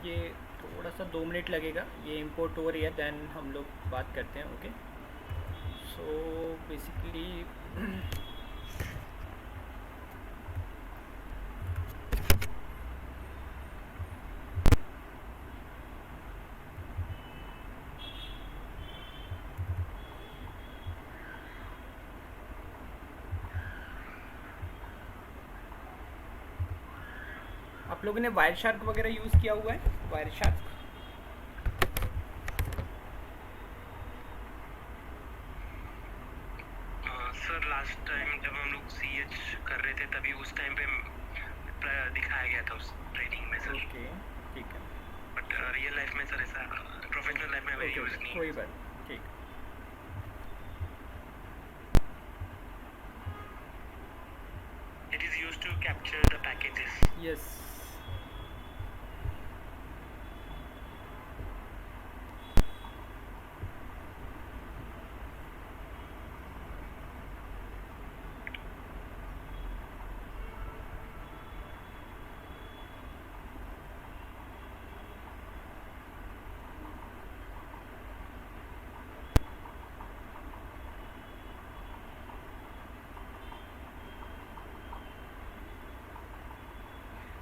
ये थोड़ा सा 2 मिनट लगेगा, ये इंपोर्ट हो रही है, देन हम लोग बात करते हैं। ओके, सो बेसिकली आप लोगों ने वायर शार्क वगैरह यूज़ किया हुआ है? Wire shark sir last time जब हम लोग सीएच कर रहे थे तभी उस टाइम पे दिखाया गया था उस ट्रेनिंग में सर। ओके, ठीक है। बट रियल लाइफ में सर ऐसा प्रोफेशनल लाइफ में ओके यूज़ ओके, नहीं। कोई बात, ठीक। It is used to capture the packages. Yes.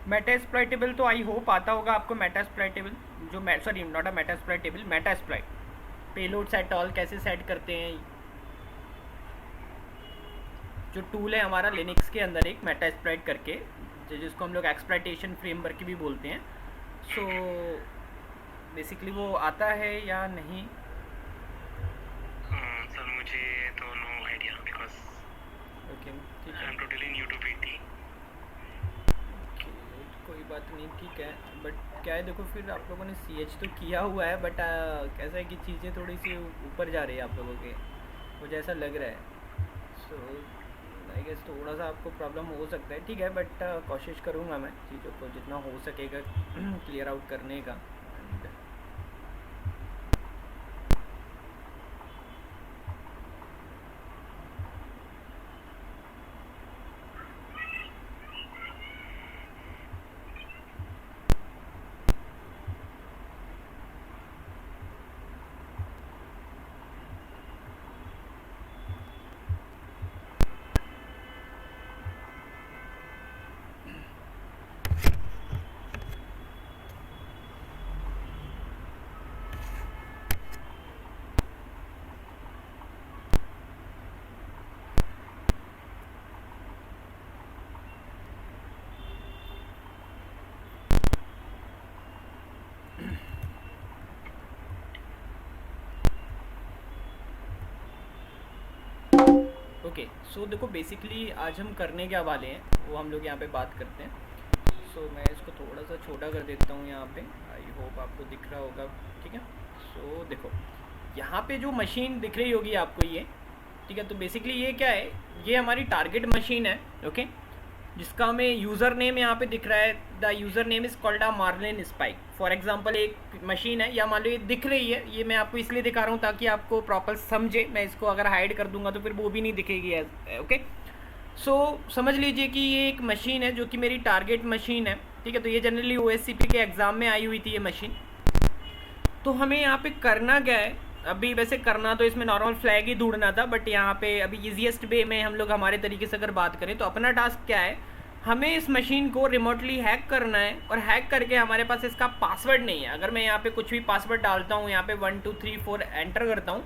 Metasploitable तो आई होप आता होगा आपको। मेटास्प्लॉइटेबल जो sorry not a metasploitable, metasploit payload set all कैसे सेट करते हैं, जो टूल है हमारा लिनक्स के अंदर एक मेटास्प्लॉइट करके, जिसको हम लोग एक्सप्लॉइटेशन फ्रेमवर्क भी बोलते हैं। सो बेसिकली वो आता है या नहीं? सर मुझे तो नो आइडिया बिकॉज ओके, ठीक आई है। Am totally new to PT. कोई बात नहीं, ठीक है। बट क्या है, देखो फिर आप लोगों ने सीएच तो किया हुआ है, बट कैसा है कि चीज़ें थोड़ी सी ऊपर जा रही है आप लोगों के, मुझे ऐसा लग रहा है। सो आई गेस थोड़ा सा आपको प्रॉब्लम हो सकता है, ठीक है। बट कोशिश करूँगा मैं चीज़ों को जितना हो सकेगा क्लियर आउट करने का। ओके, सो देखो बेसिकली आज हम करने क्या वाले हैं वो हम लोग यहाँ पे बात करते हैं। सो मैं इसको थोड़ा सा छोटा कर देता हूँ यहाँ पे, आई होप आपको दिख रहा होगा, ठीक है। सो देखो यहाँ पे जो मशीन दिख रही होगी आपको ये, ठीक है। तो बेसिकली ये क्या है, ये हमारी टारगेट मशीन है, ओके, जिसका हमें यूज़र नेम यहाँ पे दिख रहा है। The user name is called a Marlin Spike. For example एक मशीन है, या मान लो ये दिख रही है, ये मैं आपको इसलिए दिखा रहा हूँ ताकि आपको प्रॉपर समझे। मैं इसको अगर हाइड कर दूंगा तो फिर वो भी नहीं दिखेगी, ओके। सो समझ लीजिए कि ये एक मशीन है जो कि मेरी टारगेट मशीन है, ठीक है। तो ये जनरली OSCP के एग्ज़ाम में आई हुई थी ये मशीन। तो हमें यहाँ पे करना क्या है, अभी वैसे करना तो इसमें नॉर्मल फ्लैग ही ढूंढना था, बट यहाँ पे अभी ईजीएस्ट वे में हम लोग हमारे तरीके से अगर बात करें तो अपना टास्क क्या है, हमें इस मशीन को रिमोटली हैक करना है। और हैक करके हमारे पास इसका पासवर्ड नहीं है। अगर मैं यहाँ पे कुछ भी पासवर्ड डालता हूँ, यहाँ पे 1 2 3 4 एंटर करता हूँ,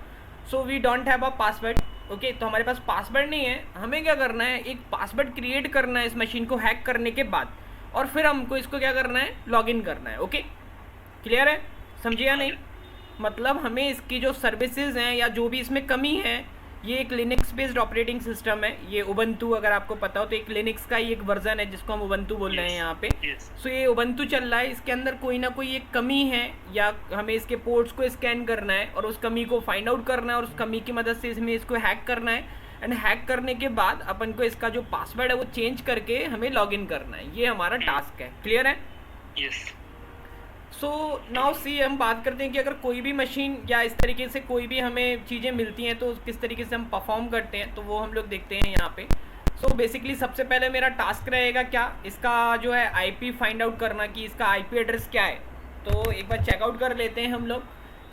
so we don't have a password, okay. तो हमारे पास पासवर्ड नहीं है। हमें क्या करना है, एक पासवर्ड क्रिएट करना है इस मशीन को हैक करने के बाद, और फिर हमको इसको क्या करना है, लॉगिन करना है, ओके। क्लियर है, समझिए या नहीं? मतलब हमें इसकी जो सर्विसेज हैं या जो भी इसमें कमी है, ये एक लिनक्स बेस्ड ऑपरेटिंग सिस्टम है, ये उबंटू, अगर आपको पता हो तो एक लिनक्स का ही एक वर्जन है जिसको हम उबंटू बोल रहे हैं यहाँ पे। सो ये उबंटू चल रहा है, इसके अंदर कोई ना कोई एक कमी है, या हमें इसके पोर्ट्स को स्कैन करना है और उस कमी को फाइंड आउट करना है, और उस कमी की मदद से इसमें इसको हैक करना है। एंड हैक करने के बाद अपन को इसका जो पासवर्ड है वो चेंज करके हमें लॉग इन करना है। ये हमारा टास्क है। क्लियर है? यस। सो नाउ सी, हम बात करते हैं कि अगर कोई भी मशीन या इस तरीके से कोई भी हमें चीज़ें मिलती हैं तो किस तरीके से हम परफॉर्म करते हैं, तो वो हम लोग देखते हैं यहाँ पे। सो बेसिकली सबसे पहले मेरा टास्क रहेगा क्या, इसका जो है IP फाइंड आउट करना कि इसका IP एड्रेस क्या है, तो एक बार चेकआउट कर लेते हैं हम लोग।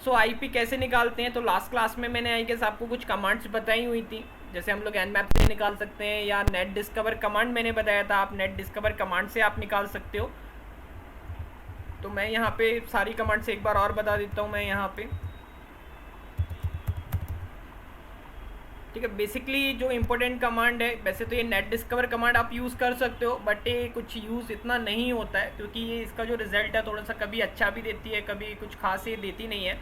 सो आईपी कैसे निकालते हैं, तो लास्ट क्लास में मैंने आई गेस आपको कुछ कमांड्स बताई हुई थी, जैसे हम लोग nmap से निकाल सकते हैं या नेट डिस्कवर कमांड मैंने बताया था, आप नेट डिस्कवर कमांड से आप निकाल सकते हो। तो मैं यहाँ पे सारी कमांड्स एक बार और बता देता हूँ मैं यहाँ पे, ठीक है। बेसिकली जो इम्पोर्टेंट कमांड है, वैसे तो ये नेट डिस्कवर कमांड आप यूज़ कर सकते हो, बट ये कुछ यूज़ इतना नहीं होता है, क्योंकि ये इसका जो रिज़ल्ट है थोड़ा सा कभी अच्छा भी देती है, कभी कुछ खास ये देती नहीं है।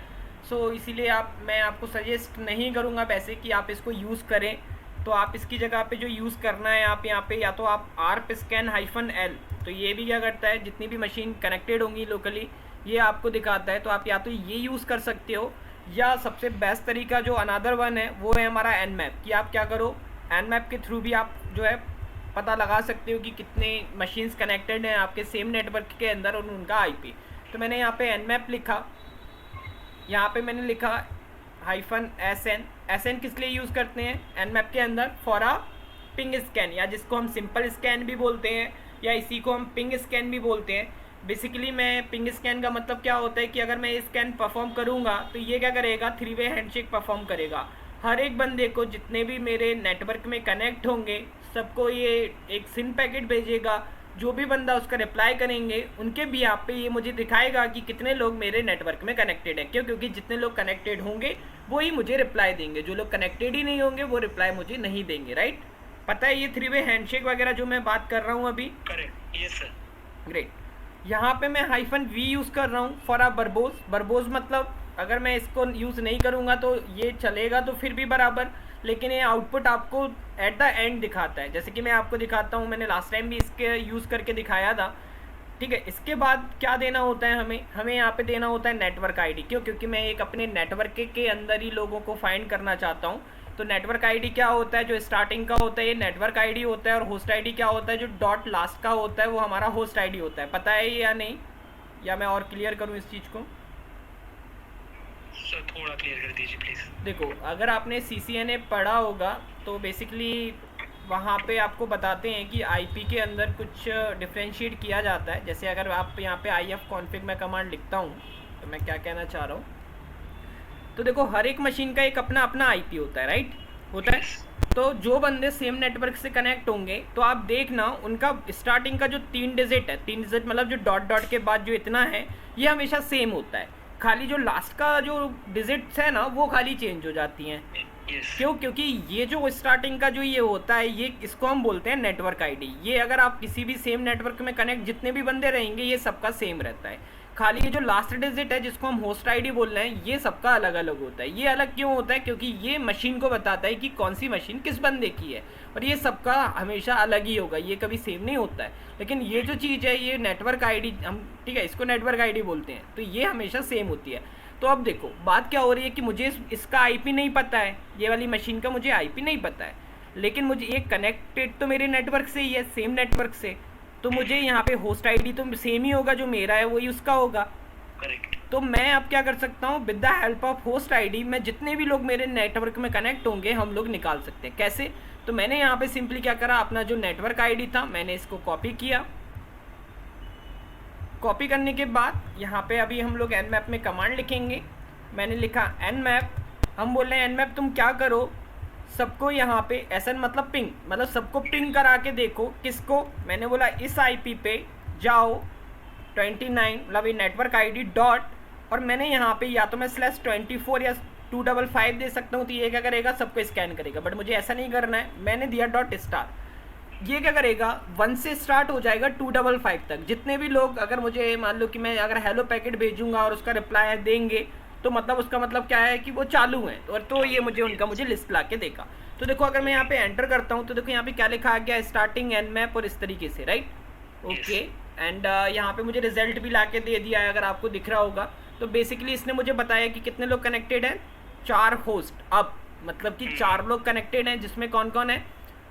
सो इसीलिए मैं आपको सजेस्ट नहीं करूँगा वैसे कि आप इसको यूज़ करें। तो आप इसकी जगह पे जो यूज़ करना है आप यहाँ पे या तो आप ARP scan -L, तो ये भी क्या करता है, जितनी भी मशीन कनेक्टेड होंगी लोकली ये आपको दिखाता है, तो आप या तो ये यूज़ कर सकते हो, या सबसे बेस्ट तरीका जो अनदर वन है वो है हमारा nmap, कि आप क्या करो nmap के थ्रू भी आप जो है पता लगा सकते हो कि कितने मशीन्स कनेक्टेड हैं आपके सेम नेटवर्क के अंदर और उनका आईपी। तो मैंने यहाँ पे nmap लिखा, यहाँ पे मैंने लिखा -SN किस लिए यूज़ करते हैं nmap के अंदर, फॉर अ पिंग स्कैन, या जिसको हम सिंपल स्कैन भी बोलते हैं या इसी को हम पिंग स्कैन भी बोलते हैं। बेसिकली मैं पिंग स्कैन का मतलब क्या होता है कि अगर मैं स्कैन परफॉर्म करूँगा तो ये क्या करेगा, 3-वे हैंडशेक परफॉर्म करेगा। हर एक बंदे को जितने भी मेरे नेटवर्क में कनेक्ट होंगे सबको ये एक सिन पैकेट भेजेगा, जो भी बंदा उसका रिप्लाई करेंगे उनके भी यहाँ पे ये मुझे दिखाएगा कि कितने लोग मेरे नेटवर्क में कनेक्टेड हैं। क्यों? क्योंकि जितने लोग कनेक्टेड होंगे वो ही मुझे रिप्लाई देंगे, जो लोग कनेक्टेड ही नहीं होंगे वो रिप्लाई मुझे नहीं देंगे, राइट। पता है ये 3-वे हैंडशेक वगैरह जो मैं बात कर रहा हूँ अभी? Correct, yes sir. ग्रेट। यहाँ पे मैं -V यूज़ कर रहा हूँ फॉर अ वर्बोज मतलब अगर मैं इसको यूज़ नहीं करूँगा तो ये चलेगा तो फिर भी बराबर, लेकिन ये आउटपुट आपको एट द एंड दिखाता है, जैसे कि मैं आपको दिखाता हूँ, मैंने लास्ट टाइम भी इसके यूज़ करके दिखाया था, ठीक है। इसके बाद क्या देना होता है हमें यहाँ पे देना होता है नेटवर्क आईडी। क्यों? क्योंकि मैं एक अपने नेटवर्क के अंदर ही लोगों को फाइंड करना चाहता हूँ। तो नेटवर्क आईडी क्या होता है, जो स्टार्टिंग का होता है ये नेटवर्क आईडी होता है, और होस्ट आईडी क्या होता है, जो डॉट लास्ट का होता है वो हमारा होस्ट आईडी होता है। पता है या नहीं, या मैं और क्लियर करूँ इस चीज़ को? सर थोड़ा क्लियर कर दीजिए प्लीज़। देखो, अगर आपने CCNA पढ़ा होगा तो बेसिकली वहाँ पे आपको बताते हैं कि आईपी के अंदर कुछ डिफ्रेंशिएट किया जाता है। जैसे अगर आप यहाँ पे IF config में कमांड लिखता हूँ तो मैं क्या कहना चाह रहा हूँ, तो देखो हर एक मशीन का एक अपना अपना आईपी होता है, राइट, होता है। तो जो बंदे सेम नेटवर्क से कनेक्ट होंगे तो आप देखना उनका स्टार्टिंग का जो 3 डिजिट है, 3 डिजिट मतलब जो डॉट डॉट के बाद जो इतना है ये हमेशा सेम होता है, खाली जो लास्ट का जो डिजिट्स है ना वो खाली चेंज हो जाती हैं। क्यों? क्योंकि ये जो स्टार्टिंग का जो ये होता है ये इसको हम बोलते हैं नेटवर्क आईडी। ये अगर आप किसी भी सेम नेटवर्क में कनेक्ट जितने भी बंदे रहेंगे ये सबका सेम रहता है, खाली ये जो लास्ट डिजिट है जिसको हम होस्ट आईडी बोल रहे हैं ये सबका अलग अलग होता है। ये अलग क्यों होता है? क्योंकि ये मशीन को बताता है कि कौन सी मशीन किस बंदे की है, और ये सबका हमेशा अलग ही होगा, ये कभी सेम नहीं होता है। लेकिन ये जो चीज़ है ये नेटवर्क आईडी हम, ठीक है, इसको नेटवर्क आईडी बोलते हैं, तो ये हमेशा सेम होती है। तो अब देखो बात क्या हो रही है कि मुझे इसका आईपी नहीं पता है, ये वाली मशीन का मुझे आईपी नहीं पता है, लेकिन मुझे ये कनेक्टेड तो मेरे नेटवर्क से ही है, सेम नेटवर्क से, तो मुझे यहाँ पे होस्ट आईडी तो सेम ही होगा, जो मेरा है वही उसका होगा। करेक्ट। तो मैं अब क्या कर सकता हूँ, with the help of host ID मैं जितने भी लोग मेरे नेटवर्क में कनेक्ट होंगे हम लोग निकाल सकते हैं। कैसे? तो मैंने यहाँ पे सिंपली क्या करा, अपना जो नेटवर्क आईडी था मैंने इसको कॉपी किया। कॉपी करने के बाद यहाँ पे अभी हम लोग nmap में कमांड लिखेंगे। मैंने लिखा nmap, हम बोल रहे हैं nmap तुम क्या करो, सबको यहाँ पे SN मतलब पिंग, मतलब सबको पिंग करा के देखो। किसको? मैंने बोला इस आईपी पे जाओ 29 मतलब ये नेटवर्क आईडी डॉट, और मैंने यहाँ पे या तो मैं /24 या 255 दे सकता हूँ, तो ये क्या करेगा, सबको स्कैन करेगा। बट मुझे ऐसा नहीं करना है, मैंने दिया .*, ये क्या करेगा 1 से स्टार्ट हो जाएगा 255 तक। जितने भी लोग, अगर मुझे मान लो कि मैं अगर हेलो पैकेट भेजूंगा और उसका रिप्लाई देंगे तो मतलब उसका मतलब क्या है कि वो चालू है, और तो ये मुझे लिस्ट ला के देगा। तो देखो अगर मैं यहाँ पे एंटर करता हूँ तो देखो यहाँ पे क्या लिखा आ गया, स्टार्टिंग nmap, और इस तरीके से, राइट, ओके। एंड यहाँ पे मुझे रिजल्ट भी ला के दे दिया है, अगर आपको दिख रहा होगा। तो बेसिकली इसने मुझे बताया कि कितने लोग कनेक्टेड हैं, 4 होस्ट, अब मतलब कि 4 लोग कनेक्टेड हैं, जिसमें कौन कौन है।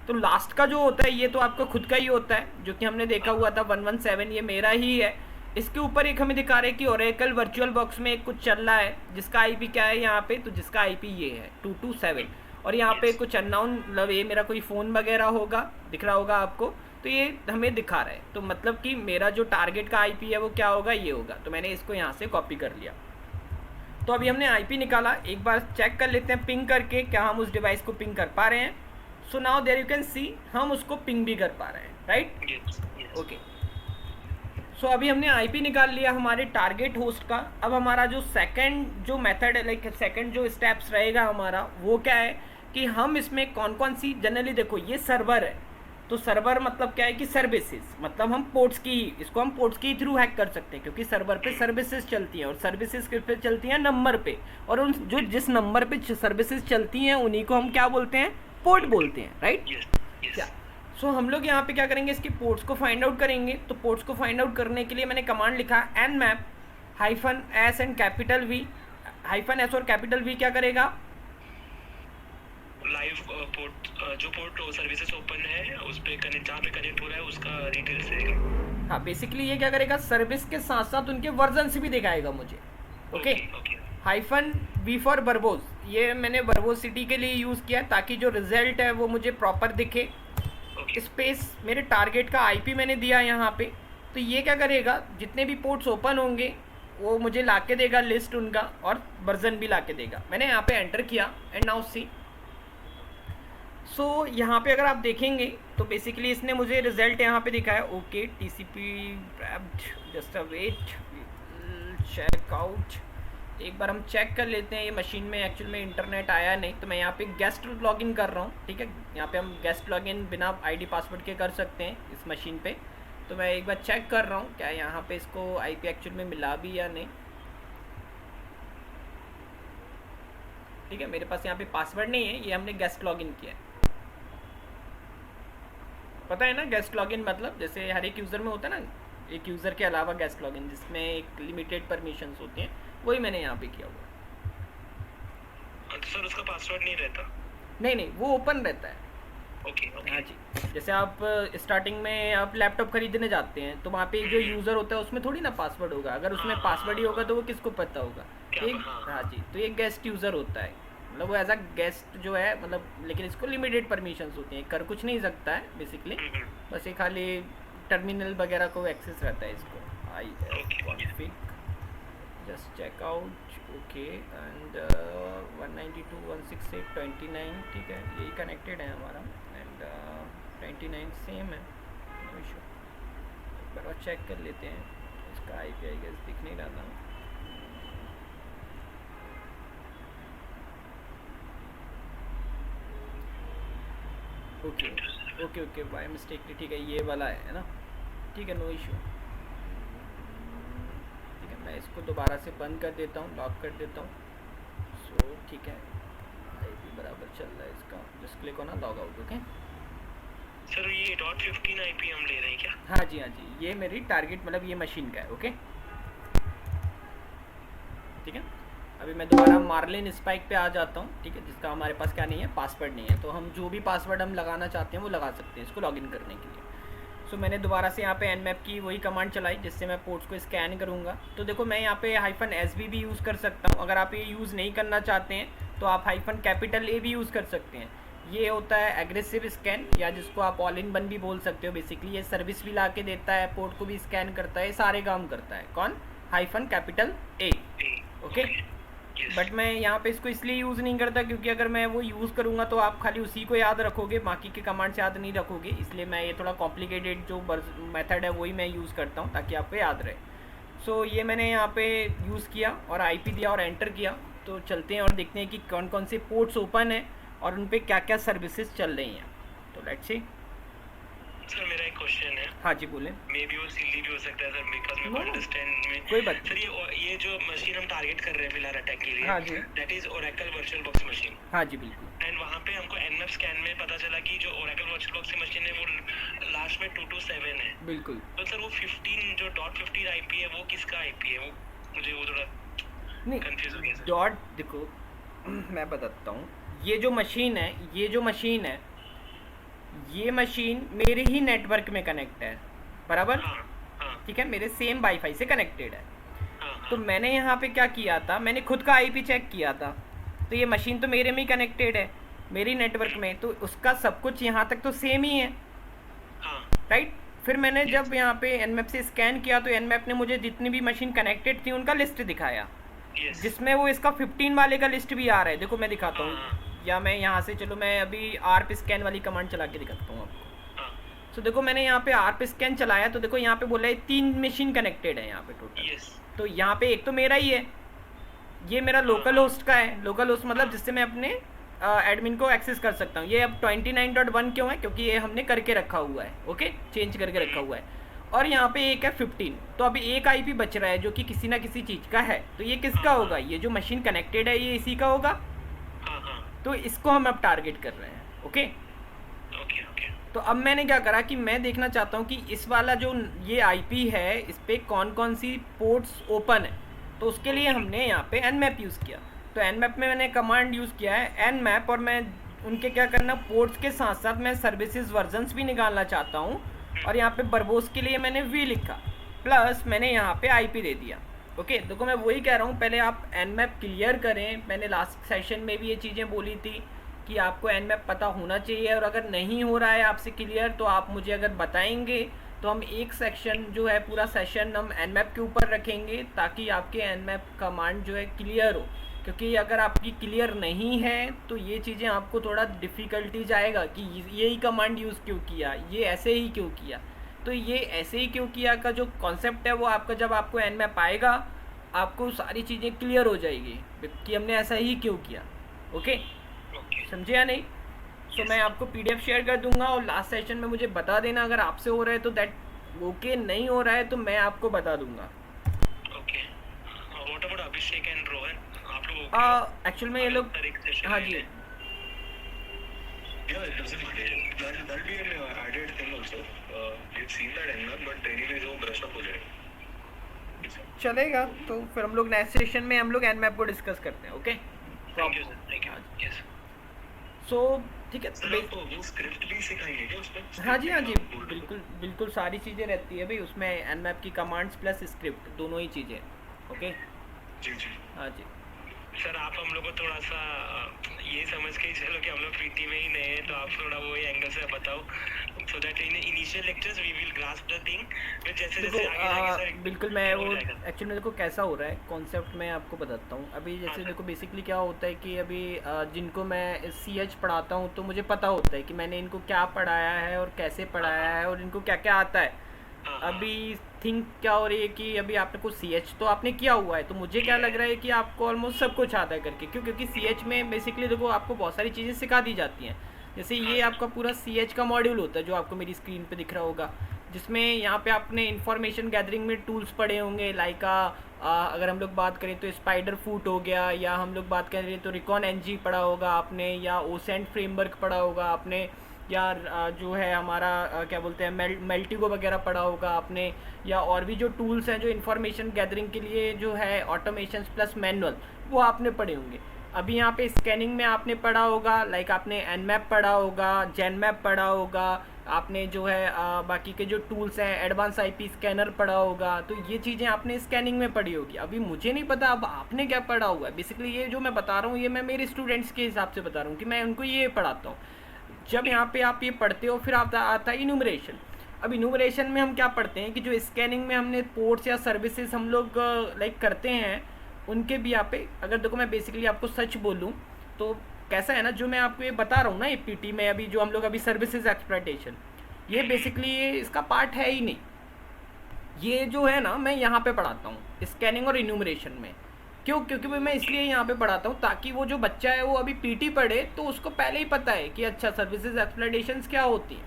तो लास्ट का जो होता है ये तो आपका खुद का ही होता है, जो कि हमने देखा हुआ था 117, ये मेरा ही है। इसके ऊपर एक हमें दिखा रहे हैं कि ओरेकल वर्चुअल बॉक्स में एक कुछ चल रहा है, जिसका आईपी क्या है यहाँ पे, तो जिसका आईपी ये है 227, और यहाँ पे कुछ अननोन, मतलब ये मेरा कोई फ़ोन वगैरह होगा, दिख रहा होगा आपको। तो ये हमें दिखा रहा है, तो मतलब कि मेरा जो टारगेट का आईपी है वो क्या होगा, ये होगा। तो मैंने इसको यहाँ से कॉपी कर लिया। तो अभी हमने आईपी निकाला, एक बार चेक कर लेते हैं पिंग करके क्या हम उस डिवाइस को पिंग कर पा रहे हैं। So now there you can see हम उसको पिंग भी कर पा रहे हैं, राइट। ओके, सो अभी हमने आईपी निकाल लिया हमारे टारगेट होस्ट का। अब हमारा जो सेकंड जो मेथड है, लाइक सेकंड जो स्टेप्स रहेगा हमारा, वो क्या है कि हम इसमें कौन कौन सी, जनरली देखो ये सर्वर है, तो सर्वर मतलब क्या है कि सर्विसेज, मतलब हम पोर्ट्स की, इसको हम पोर्ट्स के थ्रू हैक कर सकते हैं, क्योंकि सर्वर पे सर्विसेज चलती हैं, और सर्विसेज किस पे चलती हैं, नंबर पे, और उन जो जिस नंबर पे सर्विसेज चलती हैं उन्हीं को हम क्या बोलते हैं, पोर्ट बोलते हैं, राइट। क्या सो हम लोग यहाँ पे क्या करेंगे, इसकी पोर्ट्स को फाइंड आउट करेंगे। तो पोर्ट्स को फाइंड आउट करने के लिए मैंने कमांड लिखा nmap -s and capital V, -s और कैपिटल V क्या करेगा, लाइव पोर्ट, जो पोर्ट सर्विसेज ओपन है उस पे कनेक्ट, जहाँ पे कनेक्ट हो रहा है उसका डिटेल्स देगा। हाँ, बेसिकली ये क्या करेगा, सर्विस के साथ साथ उनके वर्जन से भी दिखाएगा मुझे। ओके, -V फॉर बर्बोज, ये मैंने बर्बोज सिटी के लिए यूज़ किया ताकि जो रिजल्ट है वो मुझे प्रॉपर दिखे। स्पेस मेरे टारगेट का आईपी मैंने दिया यहाँ पे, तो ये क्या करेगा, जितने भी पोर्ट्स ओपन होंगे वो मुझे ला के देगा लिस्ट उनका, और वर्जन भी ला के देगा। मैंने यहाँ पे एंटर किया एंड नाउ सी, सो यहाँ पे अगर आप देखेंगे तो बेसिकली इसने मुझे रिजल्ट यहाँ पे दिखाया। Okay, TCP just a wait, check out, एक बार हम चेक कर लेते हैं। ये मशीन में एक्चुअल में इंटरनेट आया नहीं, तो मैं यहाँ पे गेस्ट लॉगिन कर रहा हूँ, ठीक है। यहाँ पे हम गेस्ट लॉगिन बिना आईडी पासवर्ड के कर सकते हैं इस मशीन पे। तो मैं एक बार चेक कर रहा हूँ क्या यहाँ पे इसको आईपी एक्चुअल में मिला भी या नहीं। ठीक है, मेरे पास यहाँ पे पासवर्ड नहीं है, ये हमने गेस्ट लॉगिन किया है। पता है ना गेस्ट लॉगिन मतलब, जैसे हर एक यूज़र में होता है ना, एक यूज़र के अलावा गेस्ट लॉगिन जिसमें एक लिमिटेड परमिशंस होती हैं, वही मैंने यहाँ पे किया हुआ। तो सर उसका पासवर्ड नहीं रहता? नहीं, वो ओपन रहता है। ओके। हाँ जी, जैसे आप स्टार्टिंग में आप लैपटॉप खरीदने जाते हैं तो वहाँ पे जो यूज़र होता है उसमें थोड़ी ना पासवर्ड होगा, अगर उसमें पासवर्ड ही होगा तो वो किसको पता होगा, एक। हाँ जी, तो ये गेस्ट यूज़र होता है, मतलब वो एज अ गेस्ट जो है, मतलब लेकिन इसको लिमिटेड परमिशंस होती हैं, कर कुछ नहीं सकता है बेसिकली, बस ये खाली टर्मिनल वगैरह को एक्सेस रहता है इसको। config just check out, okay, and 192.168.29, ठीक है, यही कनेक्टेड है हमारा, एंड 29 सेम है, नो इशू। एक बार और चेक कर लेते हैं, इसका आईपी आई गेस दिख नहीं रहा था। ओके बाय मिस्टेक, ठीक है, ये वाला है ना, ठीक है, नो इशू। ठीक है, मैं इसको दोबारा से बंद कर देता हूँ, लॉक कर देता हूँ। सो ठीक है, आईपी बराबर चल रहा है इसका, just click on log out. Okay sir, ये .15 आईपी हम ले रहे हैं क्या? हाँ जी, ये मेरी टारगेट मतलब ये मशीन का है। ओके, ठीक है, अभी मैं दोबारा मार्लिन स्पाइक पे आ जाता हूँ, ठीक है, जिसका हमारे पास क्या नहीं है, पासवर्ड नहीं है, तो हम जो भी पासवर्ड हम लगाना चाहते हैं वो लगा सकते हैं इसको लॉगिन करने के लिए। सो मैंने दोबारा से यहाँ पे nmap की वही कमांड चलाई जिससे मैं पोर्ट्स को स्कैन करूँगा। तो देखो मैं यहाँ पे -SB भी यूज़ कर सकता हूँ, अगर आप ये यूज़ नहीं करना चाहते हैं तो आप -A भी यूज़ कर सकते हैं। ये होता है एग्रेसिव स्कैन, या जिसको आप ऑल इन वन भी बोल सकते हो। बेसिकली ये सर्विस भी ला के देता है, पोर्ट को भी स्कैन करता है, सारे काम करता है। कौन? -A। ओके, बट मैं यहाँ पे इसको इसलिए यूज़ नहीं करता क्योंकि अगर मैं वो यूज़ करूँगा तो आप खाली उसी को याद रखोगे, बाकी के कमांड्स याद नहीं रखोगे, इसलिए मैं ये थोड़ा कॉम्प्लिकेटेड जो मेथड है वही मैं यूज़ करता हूँ ताकि आपको याद रहे। सो ये मैंने यहाँ पे यूज़ किया और आईपी दिया और एंटर किया। तो चलते हैं और देखते हैं कि कौन कौन से पोर्ट्स ओपन है और उन पर क्या क्या सर्विसेज चल रही हैं। तो लेट्स सी। सर मेरा एक क्वेश्चन है। हाँ जी बोलें। मे बी वो सिली भी हो सकता है सर, बिकॉज मेरे को अंडरस्टैंड में कोई बात सर, ये जो मशीन हम टारगेट कर रहे हैं फिलहाल अटैक के लिए, हाँ जी, that is Oracle virtual box machine. हाँ जी बिल्कुल। एंड वहाँ पे हमको nmap स्कैन में पता चला कि जो ओरेकल वर्चुअल बॉक्स की मशीन है वो लास्ट में 227 है। बिल्कुल। तो सर वो 15 जो .15 आईपी है वो किसका आईपी है? वो मुझे वो थोड़ा नहीं कंफ्यूज हो गया सर। डॉट देखो मैं बताता हूँ, ये जो मशीन है, ये मशीन मेरे ही नेटवर्क में कनेक्ट है, बराबर। ठीक है, मेरे सेम वाईफाई से कनेक्टेड है। तो मैंने यहाँ पे क्या किया था, मैंने खुद का आईपी चेक किया था, तो ये मशीन तो मेरे में ही कनेक्टेड है, मेरी नेटवर्क में, तो उसका सब कुछ यहाँ तक तो सेम ही है। राइट। फिर मैंने जब यहाँ पे एनमैप से स्कैन किया तो एनमैप ने मुझे जितनी भी मशीन कनेक्टेड थी उनका लिस्ट दिखाया, Yes. जिसमें वो इसका 15 वाले का लिस्ट भी आ रहा है। देखो मैं दिखाता हाँ, हूँ, या मैं यहाँ से, चलो मैं अभी आरप स्कैन वाली कमांड चला के दिखाता हूँ आपको। हाँ, तो देखो मैंने यहाँ पे आरप स्कैन चलाया तो देखो यहाँ पे बोला है 3 मशीन कनेक्टेड है यहाँ पे टोटल। yes. तो यहाँ पे एक तो मेरा ही है, ये मेरा लोकल होस्ट का है। लोकल होस्ट मतलब जिससे मैं अपने एडमिन को एक्सेस कर सकता हूँ। ये अब 29.1 क्यों है, क्योंकि ये हमने करके रखा हुआ है, ओके, चेंज करके रखा हुआ है। और यहाँ पे एक है 15, तो अभी एक आईपी बच रहा है जो कि किसी ना किसी चीज़ का है। तो ये किसका होगा, ये जो मशीन कनेक्टेड है ये इसी का होगा। हाँ, हाँ. तो इसको हम अब टारगेट कर रहे हैं, ओके। Okay, okay. तो अब मैंने क्या करा कि मैं देखना चाहता हूँ कि इस वाला जो ये आईपी है इस पर कौन कौन सी पोर्ट्स ओपन है। तो उसके लिए हमने यहाँ पे nmap यूज़ किया। तो nmap में मैंने कमांड यूज़ किया है nmap, और मैं उनके क्या करना, पोर्ट्स के साथ साथ मैं सर्विसेज वर्जन्स भी निकालना चाहता हूँ। और यहाँ पे बरबोस के लिए मैंने v लिखा, प्लस मैंने यहाँ पे IP दे दिया, ओके। देखो मैं वही कह रहा हूँ, पहले आप nmap क्लियर करें। मैंने लास्ट सेशन में भी ये चीज़ें बोली थी कि आपको nmap पता होना चाहिए, और अगर नहीं हो रहा है आपसे क्लियर तो आप मुझे अगर बताएंगे तो हम एक सेक्शन जो है, पूरा सेशन हम nmap के ऊपर रखेंगे ताकि आपके nmap कमांड जो है क्लियर हो। क्योंकि अगर आपकी क्लियर नहीं है तो ये चीज़ें आपको थोड़ा डिफ़िकल्टी जाएगा कि यही कमांड यूज़ क्यों किया, ये ऐसे ही क्यों किया। तो ये ऐसे ही क्यों किया का जो कॉन्सेप्ट है वो आपका, जब आपको nmap आएगा आपको सारी चीज़ें क्लियर हो जाएगी कि हमने ऐसा ही क्यों किया, ओके। Okay. समझे या नहीं। तो मैं आपको PDF शेयर कर दूंगा, और लास्ट सेशन में मुझे बता देना अगर आपसे हो रहा है तो दैट ओके, नहीं हो रहा है तो मैं आपको बता दूंगा। Okay. What about Abhishek and Rohan? आप लोग okay हो? एक्चुअल में ये लोग, अलग तरह से हाँ जी, Yeah, it doesn't matter. That'll be an added thing also. We've seen that nmap, but anyways वो brush up हो जाएगा. चलेगा। तो फिर हम लोग नेक्स्ट सेशन में हम लोग nmap को डिस्कस करते हैं, okay. Thank you, sir. Thank you. Yes. सो ठीक है। सर आपको वो स्क्रिप्ट भी सिखाएंगे क्या उसमें? हाँ जी, हाँ जी, बिल्कुल बिल्कुल सारी चीज़ें रहती है भाई उसमें, nmap की कमांड्स प्लस स्क्रिप्ट दोनों ही चीज़ें, ओके। जी जी. हाँ जी, सर आप हम लोग को थोड़ा सा ये समझ के ही चलो कि हम लोग पीटी में ही नए हैं, तो आप थोड़ा वो एंगल से बताओ, so that in initial lectures we will grasp the thing, फिर जैसे देखो जैसे आगे जाएंगे सर बिल्कुल मैं हो वो जाएगा. एक्चुअली में देखो कैसा हो रहा है कॉन्सेप्ट मैं आपको बताता हूँ अभी। जैसे हाँ, देखो बेसिकली क्या होता है कि अभी जिनको मैं CH पढ़ाता हूँ तो मुझे पता होता है कि मैंने इनको क्या पढ़ाया है और कैसे पढ़ाया है और इनको क्या क्या आता है। हाँ, अभी थिंक क्या हो रही है कि अभी आपने कुछ CH तो आपने किया हुआ है, तो मुझे क्या लग रहा है कि आपको ऑलमोस्ट सब कुछ आता है करके। क्यों, क्योंकि CH में बेसिकली देखो आपको बहुत सारी चीज़ें सिखा दी जाती हैं। जैसे ये आपका पूरा CH का मॉड्यूल होता है जो आपको मेरी स्क्रीन पे दिख रहा होगा, जिसमें यहाँ पे आपने इंफॉर्मेशन गैदरिंग में टूल्स पढ़े होंगे, लाइक अगर हम लोग बात करें तो स्पाइडर फूट हो गया, या हम लोग बात करें तो रिकॉन NG पढ़ा होगा आपने, या ओसेंट फ्रेमवर्क पढ़ा होगा आपने, या जो है हमारा क्या बोलते हैं मेल्टिगो वगैरह पढ़ा होगा आपने, या और भी जो टूल्स हैं जो इन्फॉर्मेशन गैदरिंग के लिए जो है ऑटोमेशन प्लस मैनुअल, वो आपने पढ़े होंगे। अभी यहाँ पे स्कैनिंग में आपने पढ़ा होगा, लाइक आपने nmap पढ़ा होगा, जेनमैप पढ़ा होगा आपने, जो है बाकी के जो टूल्स हैं एडवांस IP स्कैनर पढ़ा होगा। तो ये चीज़ें आपने स्कैनिंग में पढ़ी होगी। अभी मुझे नहीं पता अब आपने क्या पढ़ा हुआ है। बेसिकली ये जो मैं बता रहा हूँ ये मैं मेरे स्टूडेंट्स के हिसाब से बता रहा हूँ कि मैं उनको ये पढ़ाता हूँ। जब यहाँ पे आप ये पढ़ते हो फिर आता है इन्यूमरेशन। अब इन्यूमरेशन में हम क्या पढ़ते हैं कि जो स्कैनिंग में हमने पोर्ट्स या सर्विसेज हम लोग लाइक करते हैं उनके भी यहाँ पे, अगर देखो मैं बेसिकली आपको सच बोलूँ तो कैसा है ना, जो मैं आपको ये बता रहा हूँ ना ये PT में अभी जो हम लोग अभी सर्विसेज एक्सप्लॉयटेशन, ये बेसिकली ये इसका पार्ट है ही नहीं। ये जो है ना मैं यहाँ पे पढ़ाता हूँ स्कैनिंग और इन्यूमरेशन में। क्यों, क्योंकि मैं इसलिए यहाँ पे पढ़ाता हूँ ताकि वो जो बच्चा है वो अभी PT पढ़े तो उसको पहले ही पता है कि अच्छा सर्विसेज एक्सप्लॉयटेशंस क्या होती हैं,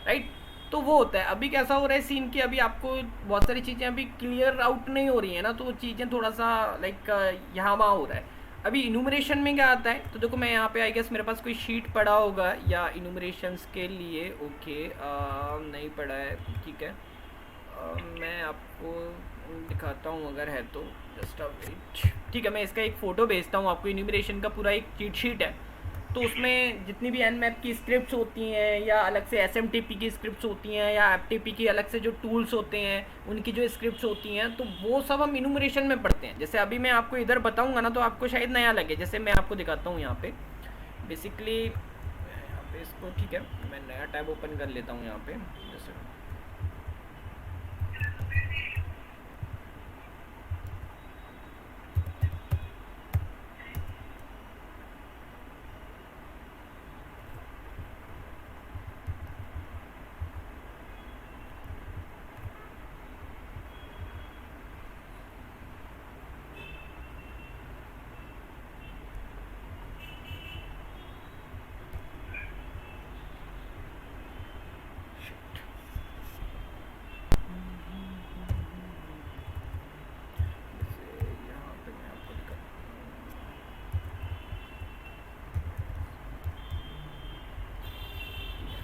राइट। तो वो होता है। अभी कैसा हो रहा है सीन कि अभी आपको बहुत सारी चीज़ें अभी क्लियर आउट नहीं हो रही है ना, तो वो चीज़ें थोड़ा सा लाइक यहाँ वहाँ हो रहा है। अभी इन्यूमरेशन में क्या आता है, तो देखो मैं यहाँ पे आई गेस मेरे पास कोई शीट पड़ा होगा या इन्यूमरेशंस के लिए, ओके नहीं पड़ा है, ठीक है। मैं आपको दिखाता हूँ अगर है तो, जस्ट अ वेट, ठीक है। मैं इसका एक फ़ोटो भेजता हूँ आपको। इन्यूमरेशन का पूरा एक चीट शीट है, तो उसमें जितनी भी nmap की स्क्रिप्ट्स होती हैं या अलग से SMTP की स्क्रिप्ट्स होती हैं या FTP की अलग से जो टूल्स होते हैं उनकी जो स्क्रिप्ट्स होती हैं, तो वो सब हम इन्यूमरेशन में पढ़ते हैं। जैसे अभी मैं आपको इधर बताऊंगा ना तो आपको शायद नया लगे। जैसे मैं आपको दिखाता हूँ यहाँ पे बेसिकली, यहाँ पे इसको, ठीक है, मैं नया टैब ओपन कर लेता हूँ यहाँ पे जैसे।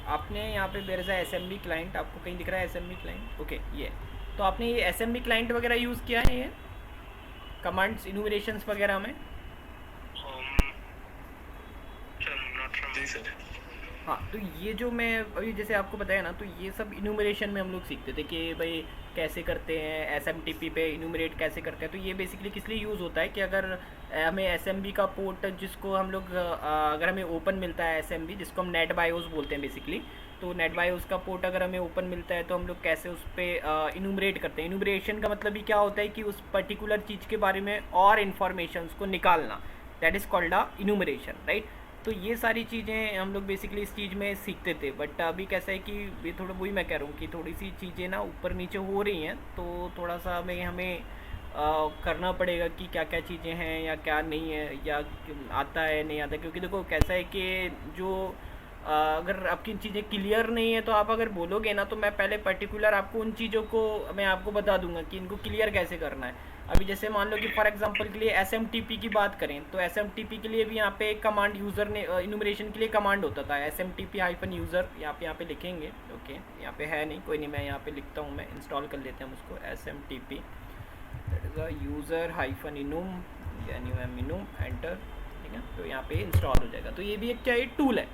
आपने यहाँ पे देयर इज़ एसएमबी क्लाइंट, आपको कहीं दिख रहा है एसएमबी क्लाइंट? ओके, ये तो आपने ये एसएमबी क्लाइंट वगैरह यूज़ किया है ये कमांड्स इनूमरेशंस वगैरह में? जी सर। हाँ, तो ये जो मैं अभी जैसे आपको बताया ना, तो ये सब इनूमरेशन में हम लोग सीखते थे कि भाई कैसे करते हैं एसएमटीपी पे इनूमरेट कैसे करते हैं। तो ये बेसिकली किस लिए यूज़ होता है कि अगर हमें एसएमबी का पोर्ट जिसको हम लोग अगर हमें ओपन मिलता है एसएमबी जिसको हम नेट बायोस बोलते हैं बेसिकली, तो नेट बायोस का पोर्ट अगर हमें ओपन मिलता है तो हम लोग कैसे उस पर इनूमरेट करते हैं। इनूमरेशन का मतलब ही क्या होता है कि उस पर्टिकुलर चीज़ के बारे में और इन्फॉर्मेशन को निकालना, that is called a enumeration, right. तो ये सारी चीज़ें हम लोग बेसिकली इस चीज़ में सीखते थे। बट अभी कैसा है कि ये थोड़ा वही मैं कह रहा हूँ कि थोड़ी सी चीज़ें ना ऊपर नीचे हो रही हैं, तो थोड़ा सा हमें करना पड़ेगा कि क्या क्या चीज़ें हैं या क्या नहीं है, या आता है नहीं आता। क्योंकि देखो कैसा है कि जो अगर आपकी चीज़ें क्लियर नहीं है तो आप अगर बोलोगे ना, तो मैं पहले पर्टिकुलर आपको उन चीज़ों को मैं आपको बता दूंगा कि इनको क्लियर कैसे करना है। अभी जैसे मान लो कि फॉर एग्जांपल के लिए एसएमटीपी की बात करें, तो एसएमटीपी के लिए भी यहाँ पे एक कमांड यूज़र ने इनूमरेशन के लिए कमांड होता था SMTP-यूज़र, यहाँ पे लिखेंगे। ओके, यहाँ पे है नहीं, कोई नहीं, मैं यहाँ पे लिखता हूँ, मैं इंस्टॉल कर लेते हैं हम उसको, SMTP that is a user enum enum enter, ठीक है। तो यहाँ पे इंस्टॉल हो जाएगा। तो ये भी एक क्या एक टूल है,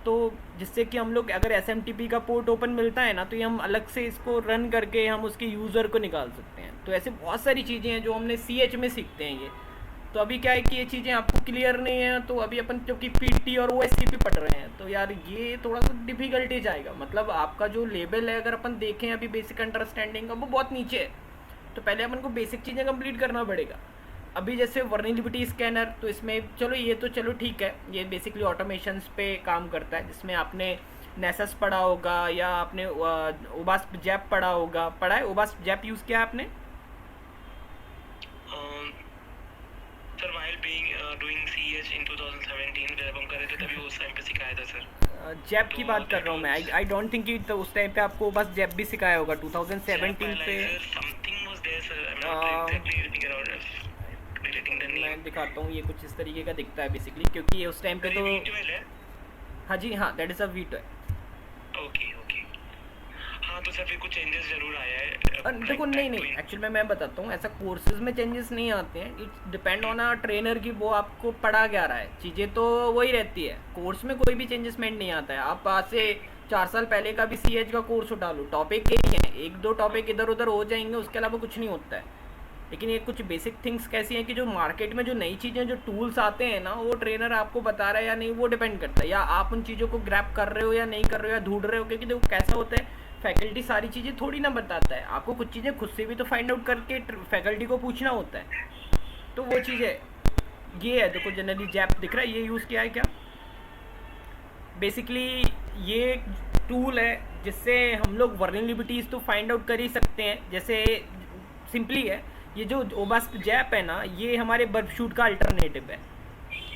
तो जिससे कि हम लोग अगर SMTP का पोर्ट ओपन मिलता है ना, तो ये हम अलग से इसको रन करके हम उसके यूज़र को निकाल सकते हैं। तो ऐसे बहुत सारी चीज़ें हैं जो हमने CH में सीखते हैं ये। तो अभी क्या है कि ये चीज़ें आपको क्लियर नहीं है, तो अभी अपन क्योंकि PT और OSTP पढ़ रहे हैं, तो यार ये थोड़ा सा डिफ़िकल्टी जाएगा। मतलब आपका जो लेवल है अगर अपन देखें अभी बेसिक अंडरस्टैंडिंग का, वो बहुत नीचे है। तो पहले अपन को बेसिक चीज़ें कंप्लीट करना पड़ेगा। अभी जैसे वर्निलिबिलिटी स्कैनर, तो इसमें चलो ये तो चलो ठीक है, ये बेसिकली ऑटोमेशंस पे काम करता है, जिसमें आपने नेसस पढ़ा होगा या आपने ओबास्प जैप पढ़ा होगा। पढ़ा है ओबास्प जैप यूज़ किया आपने? Sir while being doing CH इन 2017 जब हम कर रहे थे तभी उस टाइम पे सिखाया था सर। जैप की बात कर रहा हूँ मैं। आई डोंट थिंक कि तो उस टाइम पे आपको बस जैप भी सिखाया होगा 2017 पे। Something was there sir, I am not exactly figure out relating the name. मैं दिखाता हूँ, ये कुछ इस तरीके का दिखता है बेसिकली, क्योंकि ये उस टाइम पे तो हाँ जी, हाँ, that is a V12। Okay okay, हाँ तो सर फिर कुछ चेंजेस जरूर आया है। देखो नहीं एक्चुअली मैं बताता हूँ, ऐसा कोर्सेज में चेंजेस नहीं आते हैं। It's depend on a trainer की वो आपको पढ़ा क्या रहा है, चीज़ें तो वही रहती है। कोर्स में कोई भी चेंजेसमेंट नहीं आता है। आप आज से 4 साल पहले का भी CH का कोर्स उठा लो, टॉपिक यही है, 1-2 टॉपिक इधर उधर हो जाएंगे, उसके अलावा कुछ नहीं होता है। लेकिन ये कुछ बेसिक थिंग्स कैसी हैं कि जो मार्केट में जो नई चीज़ें जो टूल्स आते हैं ना, वो ट्रेनर आपको बता रहा है या नहीं, वो डिपेंड करता है, या आप उन चीज़ों को ग्रैब कर रहे हो या नहीं कर रहे हो, या ढूंढ रहे हो। क्योंकि देखो कैसा होता है, फैकल्टी सारी चीज़ें थोड़ी ना बताता है आपको, कुछ चीज़ें खुद से भी तो फाइंड आउट करके फैकल्टी को पूछना होता है। तो वो चीज़ें ये है। देखो जनरली जैप दिख रहा है, ये यूज़ किया है क्या? बेसिकली ये टूल है जिससे हम लोग वर्नरेबिलिटीज़ तो फाइंड आउट कर ही सकते हैं। जैसे सिंपली है, ये जो ओबास्प जैप है ना, ये हमारे बर्फशूट का अल्टरनेटिव है।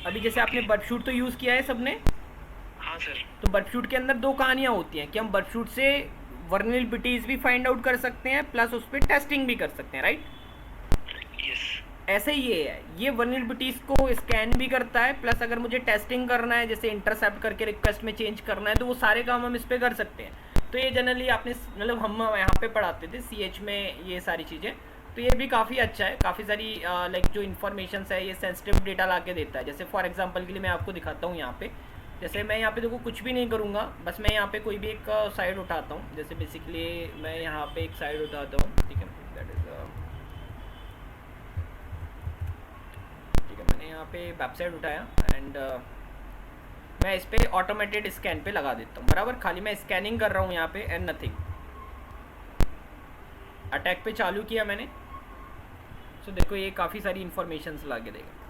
अभी जैसे आपने बर्फशूट तो यूज़ किया है सबने? हाँ सर। तो बर्फशूट के अंदर 2 कहानियाँ होती हैं कि हम बर्फशूट से वर्नरेबिलिटीज़ भी फाइंड आउट कर सकते हैं, प्लस उस पर टेस्टिंग भी कर सकते हैं, राइट? यस। ऐसे ही ये है, ये वर्नरेबिलिटीज़ को स्कैन भी करता है, प्लस अगर मुझे टेस्टिंग करना है, जैसे इंटरसेप्ट करके रिक्वेस्ट में चेंज करना है, तो वो सारे काम हम इस पर कर सकते हैं। तो ये जनरली आपने मतलब हम यहाँ पे पढ़ाते थे CH में ये सारी चीज़ें। तो ये भी काफ़ी अच्छा है, काफ़ी सारी लाइक जो इन्फॉर्मेशन है ये सेंसिटिव डेटा ला के देता है। जैसे फॉर एग्जांपल के लिए मैं आपको दिखाता हूँ यहाँ पे, जैसे मैं यहाँ पे देखो कुछ भी नहीं करूँगा, बस मैं यहाँ पे कोई भी एक साइड उठाता हूँ। जैसे बेसिकली मैं यहाँ पे एक साइड उठाता हूँ, ठीक है, दैट इज़ ठीक है, मैंने यहाँ पे वेबसाइट उठाया एंड मैं इस पर ऑटोमेटेड स्कैन पे लगा देता हूँ, बराबर। खाली मैं स्कैनिंग कर रहा हूँ यहाँ पे एंड नथिंग। अटैक पे चालू किया मैंने, तो देखो ये काफ़ी सारी इंफॉर्मेशन ला के देगा।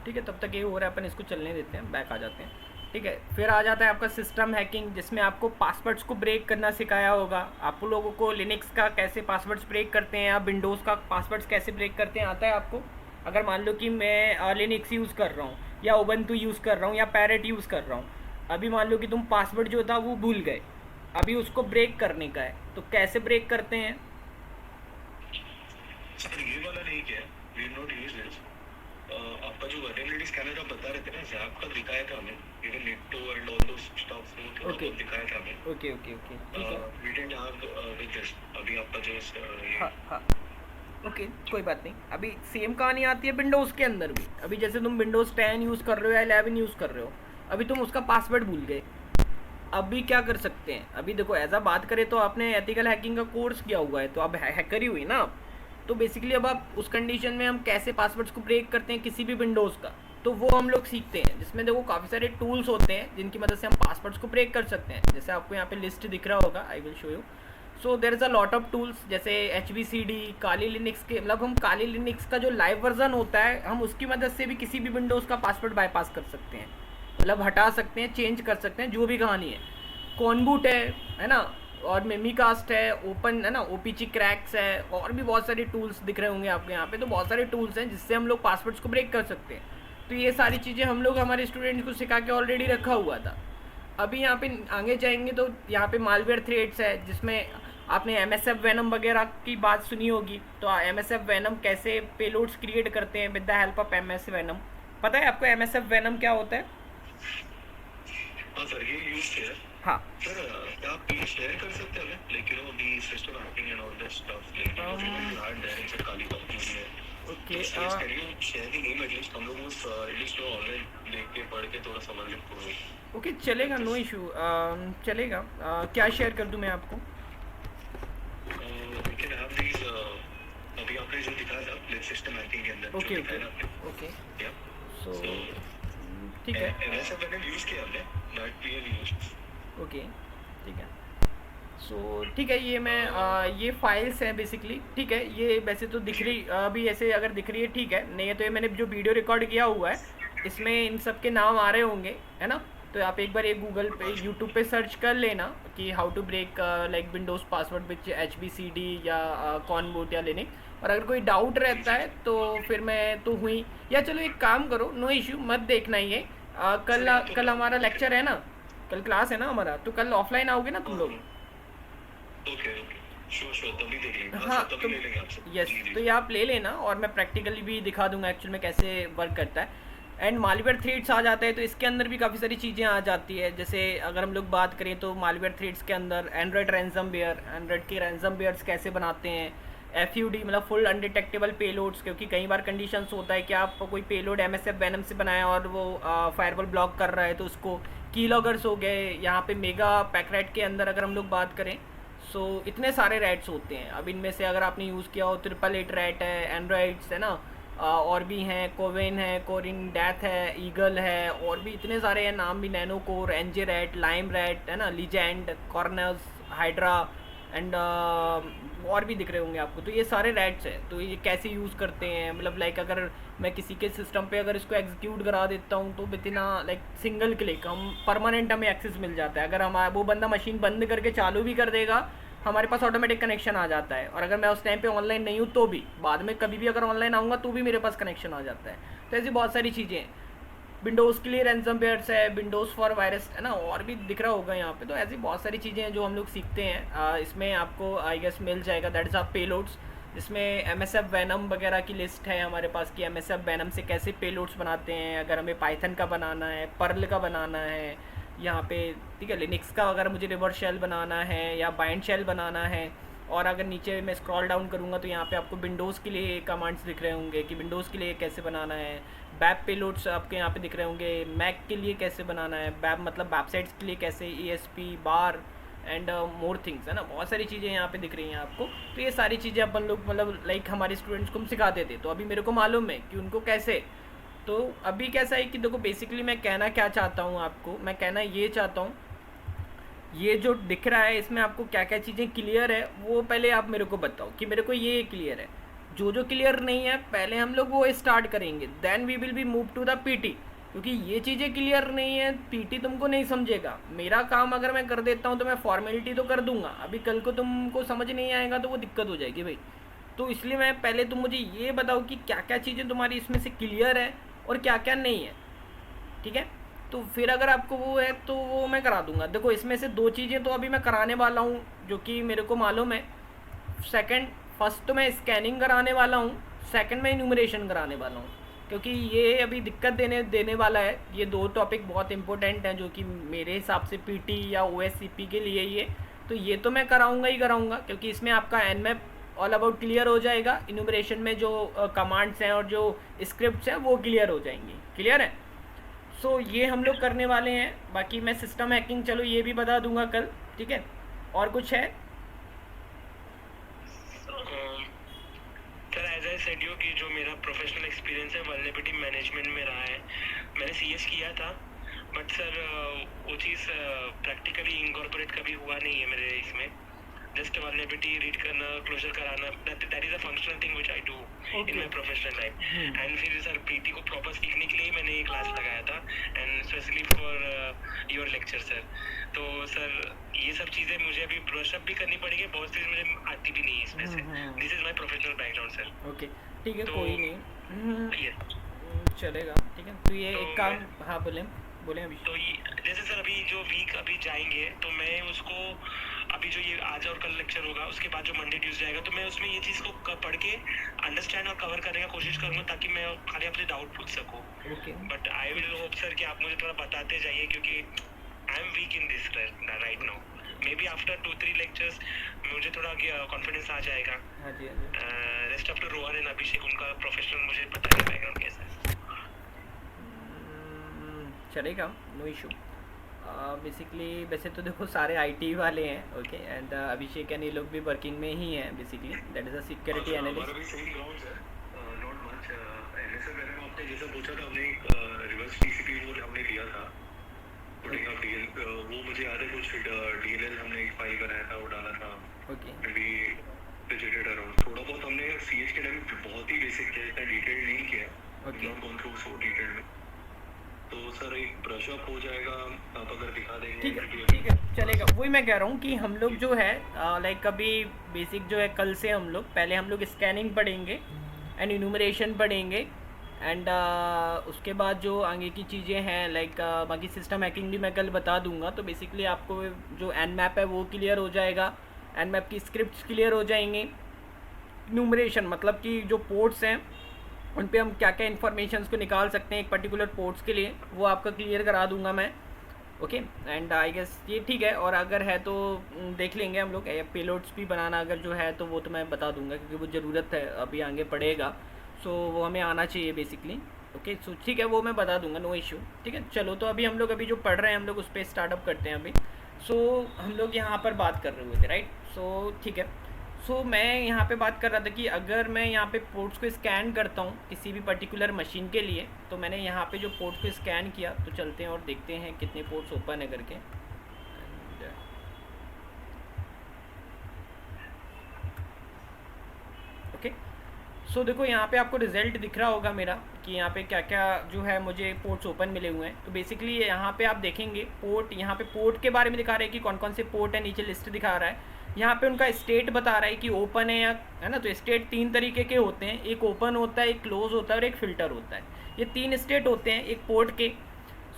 ठीक है, तब तक ये हो रहा है, अपन इसको चलने देते हैं, बैक आ जाते हैं। ठीक है, फिर आ जाता है आपका सिस्टम हैकिंग, जिसमें आपको पासवर्ड्स को ब्रेक करना सिखाया होगा। आप लोगों को लिनक्स का कैसे पासवर्ड्स ब्रेक करते हैं या विंडोज़ का पासवर्ड्स कैसे ब्रेक करते हैं आता है आपको। अगर मान लो कि मैं लिनक्स यूज़ कर रहा हूँ या उबंटू यूज़ कर रहा हूँ या पैरेट यूज़ कर रहा हूँ, अभी मान लो कि तुम पासवर्ड जो था वो भूल गए, अभी उसको ब्रेक करने का है, तो कैसे ब्रेक करते हैं। सर ये वाला नहीं किया, वी नॉट यूज दिस। आपका जो वर्नेबिलिटी स्कैनर आप बता रहे थे ना, जैप का दिखाया था हमें, even NATO and all those stuff वो थोड़ा बहुत दिखाया था हमें। ओके ओके ओके, ठीक है। We didn't have with this अभी आपका जो हाँ हाँ, ओके कोई बात नहीं। अभी सेम कहानी आती है विंडोज़ के अंदर भी। अभी जैसे तुम विंडोज़ 10 यूज़ कर रहे हो या 11 यूज़ कर रहे हो, अभी तुम उसका पासवर्ड भूल गए, अभी क्या कर सकते हैं। अभी देखो एज अ बात करें तो आपने एथिकल हैकिंग का कोर्स किया हुआ है, तो अब हैकर ही हुई ना आप। तो बेसिकली अब आप उस कंडीशन में हम कैसे पासवर्ड्स को ब्रेक करते हैं किसी भी विंडोज़ का, तो वो हम लोग सीखते हैं, जिसमें देखो काफ़ी सारे टूल्स होते हैं जिनकी मदद से हम पासवर्ड्स को ब्रेक कर सकते हैं। जैसे आपको यहाँ पे लिस्ट दिख रहा होगा, I will show you. So there is a lot of tools, जैसे HBCD, काली लिनक्स के, मतलब हम काली लिनक्स का जो लाइव वर्जन होता है, हम उसकी मदद से भी किसी भी विंडोज़ का पासवर्ड बाईपास कर सकते हैं, मतलब हटा सकते हैं, चेंज कर सकते हैं, जो भी कहानी है। कॉनबूट है ना, और मेमिकास्ट है, ओपन है ना, OPG क्रैक्स है, और भी बहुत सारे टूल्स दिख रहे होंगे आपको यहाँ पे। तो बहुत सारे टूल्स हैं जिससे हम लोग पासवर्ड्स को ब्रेक कर सकते हैं। तो ये सारी चीज़ें हम लोग हमारे स्टूडेंट्स को सिखा के ऑलरेडी रखा हुआ था। अभी यहाँ पे आगे जाएंगे तो यहाँ पे मालवेयर थ्रेड्स है, जिसमें आपने MSF वेनम वगैरह की बात सुनी होगी। तो MSF वेनम कैसे पेलोड्स क्रिएट करते हैं with the help of MSF venom. पता है आपको MSF वेनम क्या होता है? हाँ सर, ये यूज किया। हाँ सर क्या आप प्लीज शेयर कर सकते हैं हमें, like you know the system hacking and all that stuff, like you know we will add there in sir Kali company में। Okay, can you share the name at least, हम लोग उस एटलीस्ट वो ऑनलाइन देख के पढ़ के थोड़ा समझ लेंगे। ओके चलेगा, नो इशू, चलेगा। क्या शेयर कर दूँ मैं आपको? वी कैन हैव दीस अभी आपने जो दिखाया था प्ले सिस्टम हैकिंग के अंदर ओके जो ओके दिखाया आपने। ओके, या सो ठीक है, ऐसा मैंने यूज किया हमने, that we have used. Okay ठीक है। सो ठीक है, ये मैं ये फाइल्स हैं बेसिकली। ठीक है, ये वैसे तो दिख रही अभी ऐसे अगर दिख रही है, ठीक है। नहीं है तो ये मैंने जो वीडियो रिकॉर्ड किया हुआ है, इसमें इन सब के नाम आ रहे होंगे, है ना। तो आप एक बार ये गूगल पे, यूट्यूब पे सर्च कर लेना कि how to break like Windows password which HBCD या कॉनबूट या लिनक्स। और अगर कोई डाउट रहता है तो फिर मैं तो हुई, या चलो एक काम करो, नो इशू, मत देखना ये। कल हमारा लेक्चर है ना, कल क्लास है ना हमारा, तो कल ऑफलाइन आओगे ना तुम लोग? ओके ओके, श्योर तभी देख लेंगे। हाँ तभी तो ले लेंगे आपसे। यस, तो ये आप ले लेना और मैं प्रैक्टिकली भी दिखा दूंगा एक्चुअल में कैसे वर्क करता है। एंड मालवेयर थ्रेड्स आ जाता है, तो इसके अंदर भी काफ़ी सारी चीज़ें आ जाती है। जैसे अगर हम लोग बात करें तो मालवेयर थ्रेड्स के अंदर एंड्रॉयड रैंसमवेयर, एंड्रॉयड के रैंसमवेयर्स कैसे बनाते हैं, FUD मतलब फुल अनडिटेक्टेबल पेलोड्स, क्योंकि कई बार कंडीशंस होता है कि आप कोई पेलोड MSF वेनम से बनाया और वो फायरवॉल ब्लॉक कर रहा है, तो उसको कीलॉगर्स हो गए। यहाँ पे मेगा पैकरेट के अंदर अगर हम लोग बात करें, सो इतने सारे रैट्स होते हैं। अब इनमें से अगर आपने यूज़ किया हो 888 रैट है, एंड्रॉइड्स है ना, और भी हैं, कोवेन है, कोरिन डेथ है, ईगल है, और भी इतने सारे हैं, नाम भी, nano core, NJ rat, lime rat है ना, लीजेंड, कॉर्नर्स, हाइड्रा एंड और भी दिख रहे होंगे आपको। तो ये सारे रैट्स हैं। तो ये कैसे यूज़ करते हैं, मतलब लाइक अगर मैं किसी के सिस्टम पे अगर इसको एग्जीक्यूट करा देता हूँ तो बिना लाइक सिंगल क्लिक हम परमानेंट हमें एक्सेस मिल जाता है। अगर हम वो बंदा मशीन बंद करके चालू भी कर देगा, हमारे पास ऑटोमेटिक कनेक्शन आ जाता है। और अगर मैं उस टाइम पे ऑनलाइन नहीं हूँ तो भी बाद में कभी भी अगर ऑनलाइन आऊँगा तो भी मेरे पास कनेक्शन आ जाता है। तो ऐसी बहुत सारी चीज़ें हैं। विंडोज़ के लिए रैंसमवेयर्स है, विंडोज़ फॉर वायरस है ना, और भी दिख रहा होगा यहाँ पे। तो ऐसी बहुत सारी चीज़ें हैं जो हम लोग सीखते हैं। इसमें आपको आई गेस मिल जाएगा, दैट इज़ ऑफ पेलोड्स, जिसमें MSF वेनम वगैरह की लिस्ट है हमारे पास कि MSF वेनम से कैसे पेलोड्स बनाते हैं। अगर हमें पाइथन का बनाना है, पर्ल का बनाना है यहाँ पे, ठीक है, लिनक्स का अगर मुझे रिवर्स शेल बनाना है या बाइंड शेल बनाना है, और अगर नीचे मैं स्क्रॉल डाउन करूँगा तो यहाँ पे आपको विंडोज़ के लिए कमांड्स दिख रहे होंगे कि विंडोज़ के लिए कैसे बनाना है, वेब पेलोड्स आपके यहाँ पे दिख रहे होंगे, मैक के लिए कैसे बनाना है, वेब मतलब वेबसाइट्स के लिए कैसे, ESP bar and more things, है ना, बहुत सारी चीज़ें यहाँ पे दिख रही हैं आपको। तो ये सारी चीज़ें अपन लोग मतलब लाइक हमारे स्टूडेंट्स को हम सिखाते थे, तो अभी मेरे को मालूम है कि उनको कैसे। तो अभी कैसा है कि देखो बेसिकली मैं कहना क्या चाहता हूँ आपको, मैं कहना ये चाहता हूँ, ये जो दिख रहा है इसमें आपको क्या क्या चीज़ें क्लियर है वो पहले आप मेरे को बताओ कि मेरे को ये क्लियर है। जो क्लियर नहीं है पहले हम लोग वो स्टार्ट करेंगे, then we will be move to the PT, क्योंकि ये चीज़ें क्लियर नहीं है PT तुमको नहीं समझेगा। मेरा काम अगर मैं कर देता हूँ तो मैं फॉर्मेलिटी तो कर दूंगा, अभी कल को तुमको समझ नहीं आएगा तो वो दिक्कत हो जाएगी भाई। तो इसलिए मैं पहले तुम मुझे ये बताओ कि क्या क्या चीज़ें तुम्हारी इसमें से क्लियर है और क्या क्या नहीं है, ठीक है। तो फिर अगर आपको वो है तो वो मैं करा दूंगा। देखो इसमें से 2 चीज़ें तो अभी मैं कराने वाला हूँ जो कि मेरे को मालूम है। फर्स्ट तो मैं स्कैनिंग कराने वाला हूँ, सेकंड मैं इन्यूमरेशन कराने वाला हूँ, क्योंकि ये अभी दिक्कत देने वाला है। ये 2 टॉपिक बहुत इंपॉर्टेंट हैं जो कि मेरे हिसाब से PT या OSCP के लिए ये, तो ये तो मैं कराऊंगा ही कराऊंगा, क्योंकि इसमें आपका Nmap ऑल अबाउट क्लियर हो जाएगा, इन्यूमरेशन में जो कमांड्स हैं और जो स्क्रिप्ट्स हैं वो क्लियर हो जाएंगी। क्लियर है? सो ये हम लोग करने वाले हैं। बाकी मैं सिस्टम हैकिंग चलो ये भी बता दूंगा कल, ठीक है। और कुछ है? Sir as I said you कि जो मेरा प्रोफेशनल एक्सपीरियंस है वल्नरेबिलिटी मैनेजमेंट में रहा है, मैंने CS किया था, बट सर वो चीज़ प्रैक्टिकली इंकॉर्पोरेट कभी हुआ नहीं है मेरे इसमें। जस्ट वल्नरेबिलिटी रीड करना, क्लोजर कराना, that is a functional thing which I do in my professional life. And फिर सर PT को प्रॉपर सीखने के लिए मैंने ये क्लास लगाया था, and specially for your lecture sir. तो सर ये सब चीज़ें मुझे अभी ब्रश अप भी करनी पड़ेगी, बहुत चीज़ मुझे आती भी नहीं है इसमें से। This is my professional background sir. Okay ठीक है, तो कोई नहीं, चलेगा, ठीक है। तो ये तो एक काम, हाँ बोलें अभी। तो ये जैसे सर अभी जो वीक अभी जाएंगे तो मैं उसको अभी जो ये आज और कल लेक्चर होगा उसके बाद जो मंडे ट्यूसडे आएगा तो मैं उसमें ये चीज़ को पढ़ के अंडरस्टैंड और कवर करने का कोशिश करूंगा ताकि मैं खाली आपसे डाउट पूछ सकूं। Okay but I will hope sir कि आप मुझे थोड़ा बताते जाइए, क्योंकि I am weak in this right now. Maybe after 2-3 lectures मुझे थोड़ा कॉन्फिडेंस आ जाएगा। हाँ जी, हाँ जी। Rest of the Rohan and Abhishek उनका प्रोफेशनल मुझे बताएगा बैकग्राउंड कैसा है। चलेगा, नो इशू। बेसिकली वैसे तो देखो सारे IT वाले हैं, ओके, एंड अभिषेक एंड ये लोग भी वर्किंग में ही हैं basically, that is a security analyst. हमारा भी सेम ग्राउंड्स है, नॉट मच। NSA मैंने आपने जैसा पूछा था, हमने रिवर्स TCP जो हमने लिया था, पुटिंग अप DL, वो मुझे याद है कुछ DLL हमने एक फाइल बनाया था, वो डाला था। ओके, वी विजिटेड अराउंड, थोड़ा बहुत हमने CH के टाइम बहुत ही बेसिक किया, इतना डिटेल नहीं किया, not gone through so detail में। तो सर एक ब्रश अप हो जाएगा, आप अगर दिखा देंगे। ठीक है, चलेगा। वही मैं कह रहा हूँ कि हम लोग जो है लाइक अभी बेसिक जो है कल से हम लोग पहले हम लोग स्कैनिंग पढ़ेंगे एंड इन्यूमरेशन पढ़ेंगे, एंड उसके बाद जो आगे की चीज़ें हैं लाइक बाकी सिस्टम हैकिंग भी मैं कल बता दूंगा। तो बेसिकली आपको जो Nmap है वो क्लियर हो जाएगा, Nmap की स्क्रिप्ट्स क्लियर हो जाएंगी, इन्यूमरेशन मतलब कि जो पोर्ट्स हैं उन पे हम क्या क्या इन्फॉर्मेशन को निकाल सकते हैं एक पर्टिकुलर पोर्ट्स के लिए, वो आपका क्लियर करा दूंगा मैं, ओके। एंड आई गेस ये ठीक है। और अगर है तो देख लेंगे हम लोग पेलोड्स भी बनाना अगर जो है तो वो तो मैं बता दूंगा, क्योंकि वो ज़रूरत है अभी आगे पड़ेगा, सो वो हमें आना चाहिए बेसिकली, ओके। सो ठीक है, वो मैं बता दूंगा, नो इशू, ठीक है। चलो तो अभी हम लोग अभी जो पढ़ रहे हैं हम लोग उस पर स्टार्टअप करते हैं अभी। सो हम लोग यहाँ पर बात कर रहे हुए थे, राइट। सो ठीक है, सो मैं यहाँ पे बात कर रहा था कि अगर मैं यहाँ पे पोर्ट्स को स्कैन करता हूँ किसी भी पर्टिकुलर मशीन के लिए, तो मैंने यहाँ पे जो पोर्ट्स को स्कैन किया, तो चलते हैं और देखते हैं कितने पोर्ट्स ओपन है करके। ओके, सो देखो यहाँ पे आपको रिजल्ट दिख रहा होगा मेरा कि यहाँ पे क्या क्या जो है मुझे पोर्ट्स ओपन मिले हुए हैं। तो बेसिकली यहाँ पे आप देखेंगे पोर्ट, यहाँ पे पोर्ट के बारे में दिखा रहे हैं कि कौन कौन से पोर्ट है, नीचे लिस्ट दिखा रहा है, यहाँ पे उनका स्टेट बता रहा है कि ओपन है या, है ना। तो स्टेट 3 तरीके के होते हैं, एक ओपन होता है, एक क्लोज होता है और एक फ़िल्टर होता है। ये 3 स्टेट होते हैं एक पोर्ट के।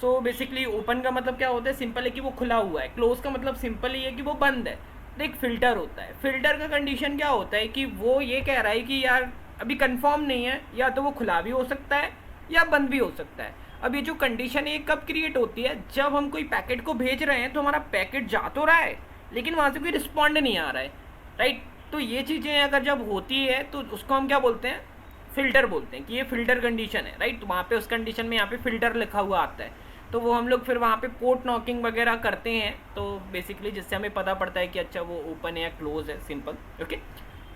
सो बेसिकली ओपन का मतलब क्या होता है, सिंपल है कि वो खुला हुआ है। क्लोज का मतलब सिंपल ही है कि वो बंद है। तो एक फ़िल्टर होता है, फ़िल्टर का कंडीशन क्या होता है कि वो ये कह रहा है कि यार अभी कंफर्म नहीं है, या तो वो खुला भी हो सकता है या बंद भी हो सकता है। अब ये जो कंडीशन है कब क्रिएट होती है, जब हम कोई पैकेट को भेज रहे हैं तो हमारा पैकेट जा तो रहा है लेकिन वहाँ से कोई रिस्पॉन्ड नहीं आ रहा है, राइट। तो ये चीज़ें अगर जब होती है तो उसको हम क्या बोलते हैं, फ़िल्टर बोलते हैं कि ये फ़िल्टर कंडीशन है, राइट। तो वहाँ पे उस कंडीशन में यहाँ पे फ़िल्टर लिखा हुआ आता है, तो वो हम लोग फिर वहाँ पे पोर्ट नॉकिंग वगैरह करते हैं, तो बेसिकली जिससे हमें पता पड़ता है कि अच्छा वो ओपन है या क्लोज है, सिंपल। ओके,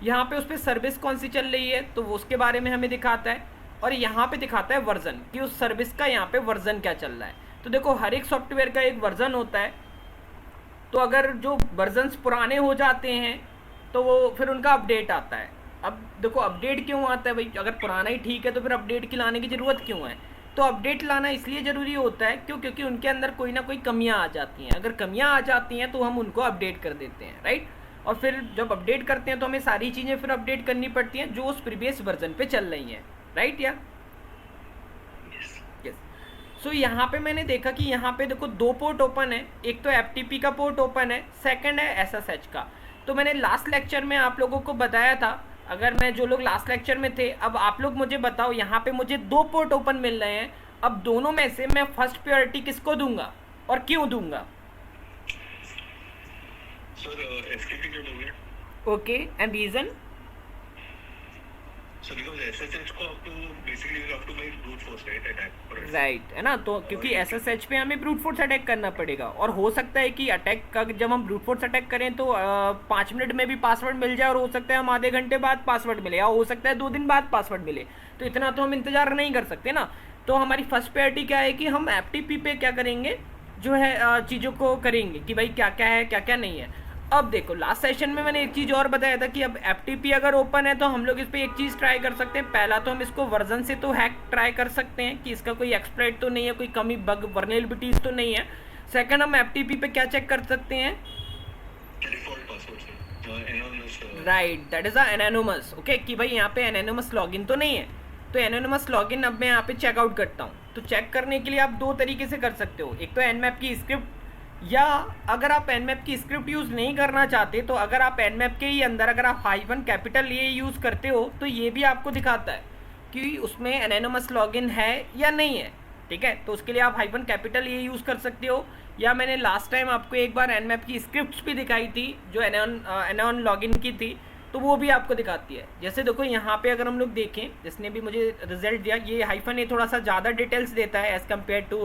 यहाँ पे उस पर सर्विस कौन सी चल रही है तो वो उसके बारे में हमें दिखाता है, और यहाँ पे दिखाता है वर्जन कि उस सर्विस का यहाँ पे वर्जन क्या चल रहा है। तो देखो हर एक सॉफ्टवेयर का एक वर्जन होता है, तो अगर जो वर्जन्स पुराने हो जाते हैं तो वो फिर उनका अपडेट आता है। अब देखो अपडेट क्यों आता है भाई, अगर पुराना ही ठीक है तो फिर अपडेट की लाने की ज़रूरत क्यों है। तो अपडेट लाना इसलिए ज़रूरी होता है क्योंकि उनके अंदर कोई ना कोई कमियां आ जाती हैं। अगर कमियां आ जाती हैं तो हम उनको अपडेट कर देते हैं, राइट। और फिर जब अपडेट करते हैं तो हमें सारी चीज़ें फिर अपडेट करनी पड़ती हैं जो उस प्रीवियस वर्जन पे चल रही हैं, राइट या यस। सो यहाँ पे मैंने देखा कि यहाँ पे देखो 2 पोर्ट ओपन है, एक तो FTP का पोर्ट ओपन है, सेकंड है SSH का। तो मैंने लास्ट लेक्चर में आप लोगों को बताया था, अगर मैं जो लोग लास्ट लेक्चर में थे, अब आप लोग मुझे बताओ, यहाँ पे मुझे 2 पोर्ट ओपन मिल रहे हैं, अब दोनों में से मैं फर्स्ट प्रायोरिटी किसको दूंगा और क्यों दूंगा। सर FTP क्यों दोगे? Okay, and reason? So because SSH को आपको basically you have to make brute force attack for it. Right है ना, तो क्योंकि SSH पे हमें ब्रूट फोर्स अटैक करना पड़ेगा, और हो सकता है कि अटैक का जब हम ब्रूट फोर्स अटैक करें तो 5 मिनट में भी पासवर्ड मिल जाए, और हो सकता है हम आधे घंटे बाद पासवर्ड मिले, या हो सकता है 2 दिन बाद पासवर्ड मिले। तो इतना तो हम इंतजार नहीं कर सकते ना। तो हमारी फर्स्ट प्रायोरिटी क्या है कि हम FTP पे क्या करेंगे, जो है चीज़ों को करेंगे कि भाई क्या क्या है क्या क्या नहीं है। अब देखो लास्ट सेशन में मैंने एक चीज़ और बताया था कि अब FTP अगर ओपन है तो हम लोग इस पर एक चीज़ ट्राई कर सकते हैं। पहला तो हम इसको वर्जन से तो हैक ट्राई कर सकते हैं कि इसका कोई एक्सप्लॉइट तो नहीं है, कोई कमी बग वर्नेबिलिटीज तो नहीं है। सेकंड हम FTP पे क्या चेक कर सकते हैं, Default password से anonymous right, that is anonymous. Okay, कि भाई यहाँ पे एनोनिमस लॉगिन तो नहीं है। तो एनोनिमस लॉगिन अब मैं यहाँ पे चेकआउट करता हूँ। तो चेक करने के लिए आप 2 तरीके से कर सकते हो, एक तो Nmap की स्क्रिप्ट, या अगर आप Nmap की स्क्रिप्ट यूज़ नहीं करना चाहते तो अगर आप Nmap के ही अंदर अगर आप -A यूज़ करते हो तो ये भी आपको दिखाता है कि उसमें एनोनिमस लॉगिन है या नहीं है, ठीक है। तो उसके लिए आप -A यूज़ कर सकते हो, या मैंने लास्ट टाइम आपको एक बार Nmap की स्क्रिप्ट्स भी दिखाई थी जो एनोन लॉगिन की थी, तो वो भी आपको दिखाती है। जैसे देखो यहाँ पे अगर हम लोग देखें, जिसने भी मुझे रिजल्ट दिया, ये -A थोड़ा सा ज़्यादा डिटेल्स देता है एज़ कम्पेयर टू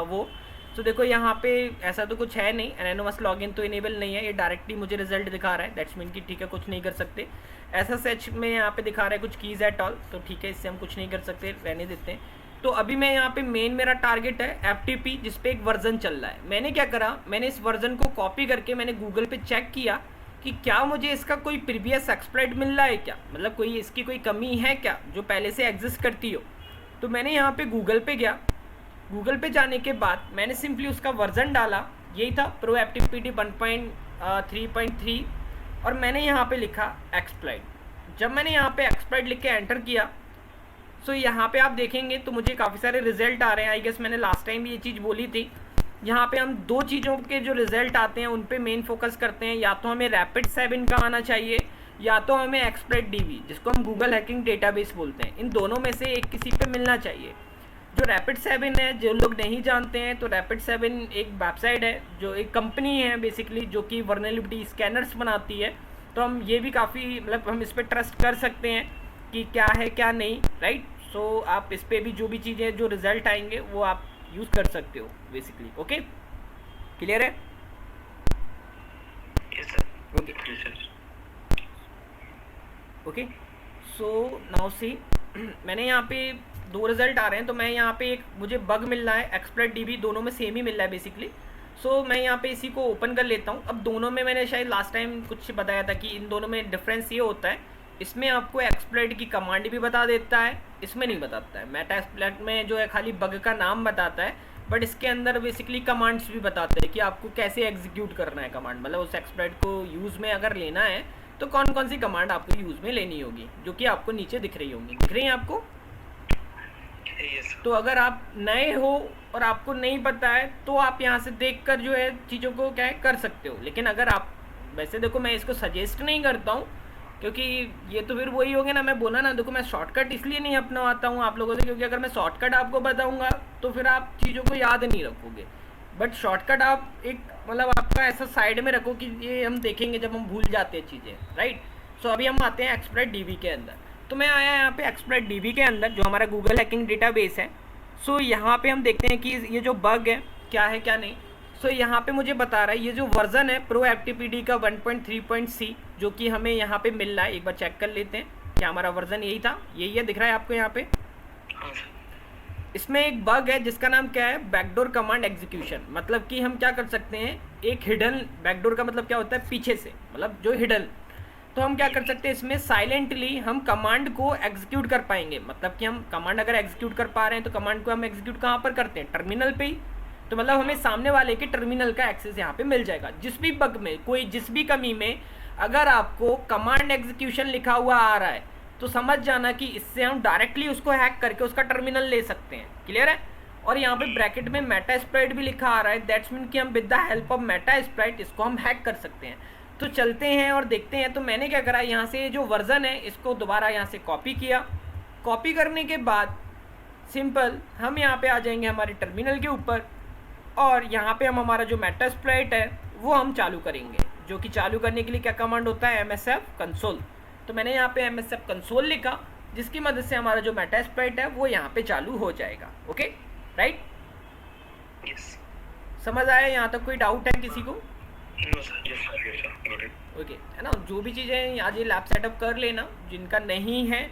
वो। तो देखो यहाँ पे ऐसा तो कुछ है नहीं, एनोनिमस लॉगिन तो इनेबल नहीं है, ये डायरेक्टली मुझे रिजल्ट दिखा रहा है, दैट्स मीन कि ठीक है कुछ नहीं कर सकते। SSH में यहाँ पे दिखा रहा है कुछ कीज़ एट ऑल, तो ठीक है इससे हम कुछ नहीं कर सकते, रहने देते हैं। तो अभी मैं यहाँ पे मेन मेरा टारगेट है FTP, जिस पे एक वर्जन चल रहा है। मैंने क्या करा, मैंने इस वर्जन को कॉपी करके मैंने गूगल पे चेक किया कि क्या मुझे इसका कोई प्रीवियस एक्सप्लॉइट मिल रहा है क्या, मतलब कोई इसकी कोई कमी है क्या जो पहले से एग्जिस्ट करती हो। तो मैंने यहाँ पे गूगल पे गया, गूगल पे जाने के बाद मैंने सिंपली उसका वर्जन डाला, यही था प्रो FTPD 1.3.3, और मैंने यहाँ पे लिखा एक्सप्लॉइट। जब मैंने यहाँ पे एक्सप्लॉइट लिख के एंटर किया, सो यहाँ पे आप देखेंगे तो मुझे काफ़ी सारे रिजल्ट आ रहे हैं। आई गेस मैंने लास्ट टाइम भी ये चीज़ बोली थी। यहाँ पे हम 2 चीज़ों के जो रिजल्ट आते हैं उन पे मेन फोकस करते हैं, या तो हमें Rapid7 का आना चाहिए, या तो हमें एक्सप्लॉइट DB, जिसको हम गूगल हैकिंग डेटाबेस बोलते हैं। इन दोनों में से एक किसी पे मिलना चाहिए। जो Rapid7 है, जो लोग नहीं जानते हैं, तो Rapid7 एक वेबसाइट है, जो एक कंपनी है बेसिकली, जो कि वर्नेबिलिटी स्कैनर्स बनाती है। तो हम ये भी काफ़ी मतलब हम इस पर ट्रस्ट कर सकते हैं कि क्या है क्या नहीं, राइट। सो आप इस पर भी जो भी चीज़ें जो रिजल्ट आएंगे वो आप यूज़ कर सकते हो बेसिकली। ओके, क्लियर है? Yes sir. Okay Yes sir. Okay, so now सी मैंने यहाँ पे 2 रिजल्ट आ रहे हैं, तो मैं यहाँ पे एक मुझे बग मिल रहा है, एक्सप्लॉइट DB, दोनों में सेम ही मिल रहा है बेसिकली। सो मैं यहाँ पे इसी को ओपन कर लेता हूँ। अब दोनों में मैंने शायद लास्ट टाइम कुछ बताया था कि इन दोनों में डिफरेंस ये होता है, इसमें आपको एक्सप्लॉइट की कमांड भी बता देता है, इसमें नहीं बताता है। मेटास्प्लॉइट में जो है खाली बग का नाम बताता है, बट इसके अंदर बेसिकली कमांड्स भी बताते हैं कि आपको कैसे एग्जीक्यूट करना है कमांड, मतलब उस एक्सप्लॉइट को यूज़ में अगर लेना है तो कौन कौन सी कमांड आपको यूज़ में लेनी होगी, जो कि आपको नीचे दिख रही होंगी। दिख रही है आपको? Yes sir. तो अगर आप नए हो और आपको नहीं पता है तो आप यहाँ से देखकर जो है चीज़ों को क्या है कर सकते हो। लेकिन अगर आप, वैसे देखो मैं इसको सजेस्ट नहीं करता हूँ, क्योंकि ये तो फिर वही हो गया ना, मैं बोला ना, देखो मैं शॉर्टकट इसलिए नहीं अपनाता हूँ आप लोगों से, क्योंकि अगर मैं शॉर्टकट आपको बताऊँगा तो फिर आप चीज़ों को याद नहीं रखोगे। बट शॉर्टकट आप एक मतलब आपका ऐसा साइड में रखो कि ये हम देखेंगे जब हम भूल जाते हैं चीज़ें, राइट। सो अभी हम आते हैं एक्सप्लॉइट डीबी के अंदर। तो मैं आया यहाँ पे एक्सप्लॉइट डीबी के अंदर जो हमारा गूगल हैकिंग डेटाबेस है। सो यहाँ पे हम देखते हैं कि ये जो बग है क्या नहीं। सो यहाँ पे मुझे बता रहा है ये जो वर्जन है प्रो एफटीपीडी का 1.3.c जो कि हमें यहाँ पे मिल रहा है। एक बार चेक कर लेते हैं क्या हमारा वर्जन यही था, यही है, दिख रहा है आपको यहाँ पे। हाँ सर। इसमें एक बग है जिसका नाम क्या है, बैकडोर कमांड एग्जीक्यूशन। मतलब कि हम क्या कर सकते हैं, एक हिडन, बैकडोर का मतलब क्या होता है पीछे से, मतलब जो हिडन। तो हम क्या कर सकते हैं इसमें साइलेंटली हम कमांड को एग्जीक्यूट कर पाएंगे। मतलब कि हम कमांड अगर एग्जीक्यूट कर पा रहे हैं तो कमांड को हम एग्जीक्यूट कहाँ पर करते हैं, टर्मिनल पे ही। तो मतलब हमें सामने वाले के टर्मिनल का एक्सेस यहाँ पे मिल जाएगा। जिस भी बग में, कोई जिस भी कमी में अगर आपको कमांड एग्जीक्यूशन लिखा हुआ आ रहा है तो समझ जाना कि इससे हम डायरेक्टली उसको हैक करके उसका टर्मिनल ले सकते हैं। क्लियर है। और यहाँ पे ब्रैकेट में मेटा स्प्राइट भी लिखा आ रहा है, दैट्स मीन कि हम with the help of Meta Sprite इसको हम हैक कर सकते हैं। तो चलते हैं और देखते हैं। तो मैंने क्या करा, यहाँ से जो वर्जन है इसको दोबारा यहाँ से कॉपी किया। कॉपी करने के बाद सिंपल हम यहाँ पे आ जाएंगे हमारे टर्मिनल के ऊपर और यहाँ पे हम हमारा जो मेटा स्प्राइट है वो हम चालू करेंगे। जो कि चालू करने के लिए क्या कमांड होता है, MSF कंसोल। तो मैंने यहाँ पे MSF कंसोल लिखा जिसकी मदद से हमारा जो मेटा स्प्राइट है वो यहाँ पे चालू हो जाएगा। Okay right, yes. समझ आया यहाँ तक? कोई डाउट है किसी को? No sir, yes sir, yes sir, got it. Okay है ना। जो भी चीज़ें आज ये लैब सेटअप कर लेना, जिनका नहीं है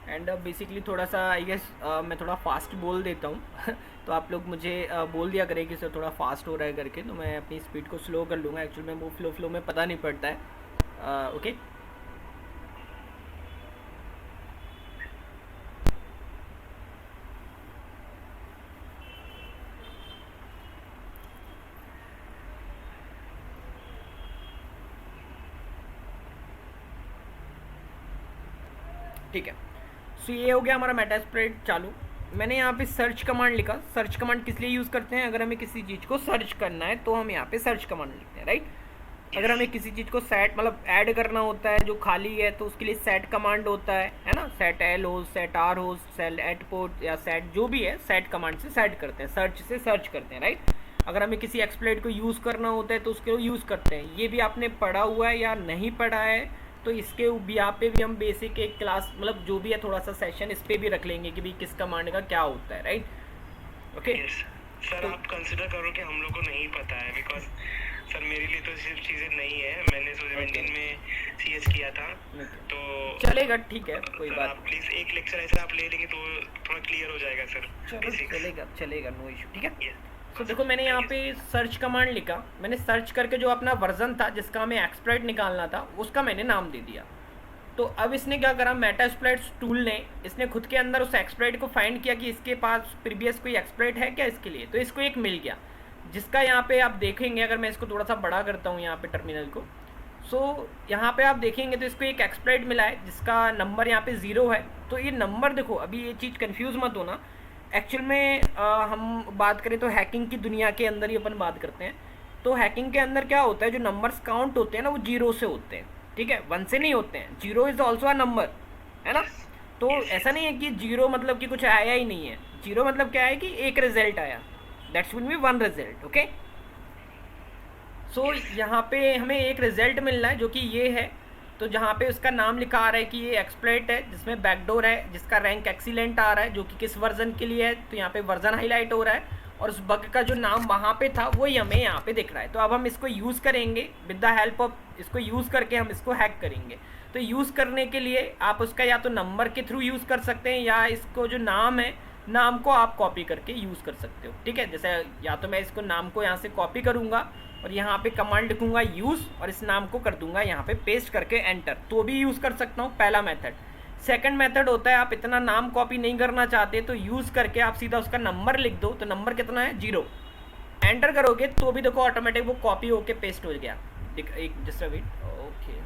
एंड बेसिकली थोड़ा सा आई गेस मैं थोड़ा फास्ट बोल देता हूँ तो आप लोग मुझे बोल दिया करें कि सर थोड़ा फास्ट हो रहा है करके, तो मैं अपनी स्पीड को स्लो कर लूँगा। एक्चुअली में वो फ्लो में पता नहीं पड़ता है। ओके ठीक है। सो ये हो गया हमारा मेटा स्प्राइट चालू। मैंने यहाँ पे सर्च कमांड लिखा। सर्च कमांड किस लिए यूज़ करते हैं, अगर हमें किसी चीज़ को सर्च करना है तो हम यहाँ पे सर्च कमांड लिखते हैं, राइट। अगर हमें किसी चीज़ को सेट मतलब ऐड करना होता है जो खाली है तो उसके लिए सेट कमांड होता है ना। सेट एल हो, सेट आर हो, सेल एट पोर्ट या सेट जो भी है, सेट कमांड से सेट करते हैं, सर्च से सर्च करते हैं, राइट। अगर हमें किसी एक्सप्लॉइट को यूज़ करना होता है तो उसके यूज़ करते हैं। ये भी आपने पढ़ा हुआ है या नहीं पढ़ा है तो इसके यहाँ पे भी हम बेसिक एक क्लास मतलब जो भी है थोड़ा सा सेशन इस पर भी रख लेंगे कि भाई किस कमांड का क्या होता है, राइट। ओके सर, आप कंसिडर करो कि हम लोग को नहीं पता है, बिकॉज सर मेरे लिए तो सिर्फ चीज़ें नहीं है। मैंने 2017 में CS किया था, तो चलेगा, ठीक है, कोई बात आप प्लीज़ एक लेक्चर ऐसा आप ले लेंगे तो थोड़ा क्लियर हो जाएगा सर। चलो चलेगा, नो इशू, ठीक है। तो देखो मैंने यहाँ पे सर्च कमांड लिखा। मैंने सर्च करके जो अपना वर्जन था जिसका हमें एक्सप्लॉइट निकालना था उसका मैंने नाम दे दिया। तो अब इसने क्या करा, मेटा स्प्लॉइट टूल ने इसने खुद के अंदर उस एक्सप्लॉइट को फाइंड किया कि इसके पास प्रीवियस कोई एक्सप्लॉइट है क्या इसके लिए। तो इसको एक मिल गया जिसका यहाँ पे आप देखेंगे, अगर मैं इसको थोड़ा सा बड़ा करता हूँ यहाँ पे टर्मिनल को, सो यहाँ पे आप देखेंगे तो इसको एक एक्सप्लॉइट मिला है जिसका नंबर यहाँ पे 0 है। तो ये नंबर देखो, अभी ये चीज़ कंफ्यूज मत होना। एक्चुअल में हम बात करें तो हैकिंग की दुनिया के अंदर ही अपन बात करते हैं। तो हैकिंग के अंदर क्या होता है, जो नंबर्स काउंट होते हैं ना वो 0 से होते हैं, ठीक है, 1 से नहीं होते हैं। 0 इज़ ऑल्सो अ नंबर, है ना। तो ऐसा नहीं है कि 0 मतलब कि कुछ आया ही नहीं है। 0 मतलब क्या है कि एक रिजल्ट आया, that's will be 1 result. Okay so यहाँ पे हमें एक रिजल्ट मिल रहा है जो कि ये है। तो जहाँ पे उसका नाम लिखा आ रहा है कि ये एक्सप्लॉइट है जिसमें बैकडोर है जिसका रैंक एक्सीलेंट आ रहा है, जो कि किस वर्जन के लिए है, तो यहाँ पे वर्जन हाईलाइट हो रहा है और उस बग का जो नाम वहाँ पे था वही हमें यहाँ पे दिख रहा है। तो अब हम इसको यूज़ करेंगे विद द हेल्प ऑफ, इसको यूज़ करके हम इसको हैक करेंगे। तो यूज़ करने के लिए आप उसका या तो नंबर के थ्रू यूज़ कर सकते हैं या इसको जो नाम है, नाम को आप कॉपी करके यूज़ कर सकते हो, ठीक है। जैसे या तो मैं इसको नाम को यहाँ से कॉपी करूँगा और यहाँ पे कमांड लिखूंगा यूज़ और इस नाम को कर दूंगा यहाँ पे पेस्ट करके एंटर, तो भी यूज़ कर सकता हूँ, पहला मेथड। सेकंड मेथड होता है आप इतना नाम कॉपी नहीं करना चाहते तो यूज़ करके आप सीधा उसका नंबर लिख दो। तो नंबर कितना है 0, एंटर करोगे तो भी देखो ऑटोमेटिक वो कॉपी होके पेस्ट हो गया। एक just wait, okay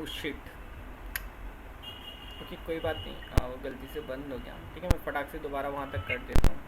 shit, okay कोई बात नहीं, वो गलती से बंद हो गया, ठीक है मैं फटाक से दोबारा वहाँ तक कर देता हूँ।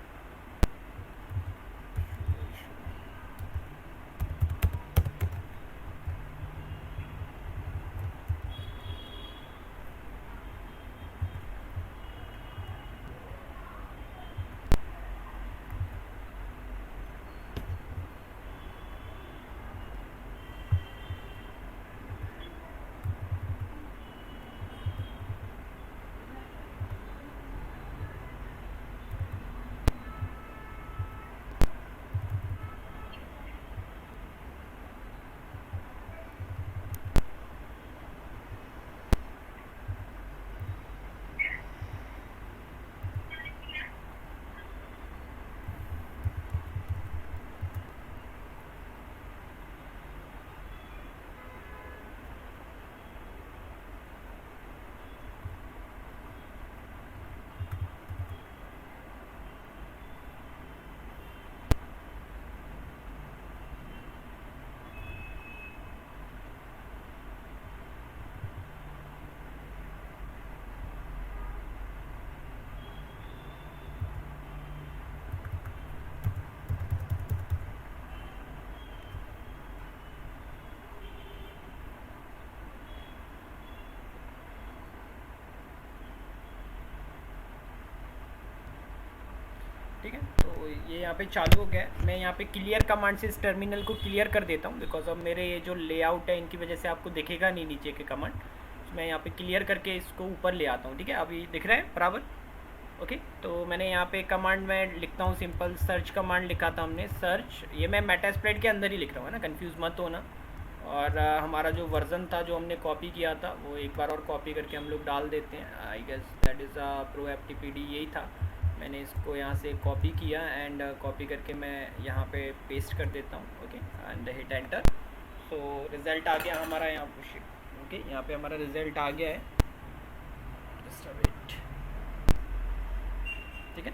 ठीक है, तो ये यहाँ पे चालू हो गया है। मैं यहाँ पे क्लियर कमांड से इस टर्मिनल को क्लियर कर देता हूँ, बिकॉज अब मेरे ये जो लेआउट है इनकी वजह से आपको दिखेगा नहीं नीचे के कमांड, तो मैं यहाँ पे क्लियर करके इसको ऊपर ले आता हूँ। ठीक है, अभी दिख रहा है बराबर। ओके, तो मैंने यहाँ पे कमांड में लिखता हूँ, सिंपल सर्च कमांड लिखा था हमने, सर्च, ये मैं मेटास्प्रेड के अंदर ही लिख रहा हूँ ना, कंफ्यूज मत होना। और हमारा जो वर्जन था जो हमने कॉपी किया था वो एक बार और कॉपी करके हम लोग डाल देते हैं। I guess that is ProFTPD, यही था। मैंने इसको यहाँ से कॉपी किया एंड कॉपी करके मैं यहाँ पे पेस्ट कर देता हूँ। Okay, and hit enter. So result आ गया हमारा यहाँ पे। ओके, यहाँ पे हमारा रिज़ल्ट आ गया है, जस्ट अ वेट। ठीक है,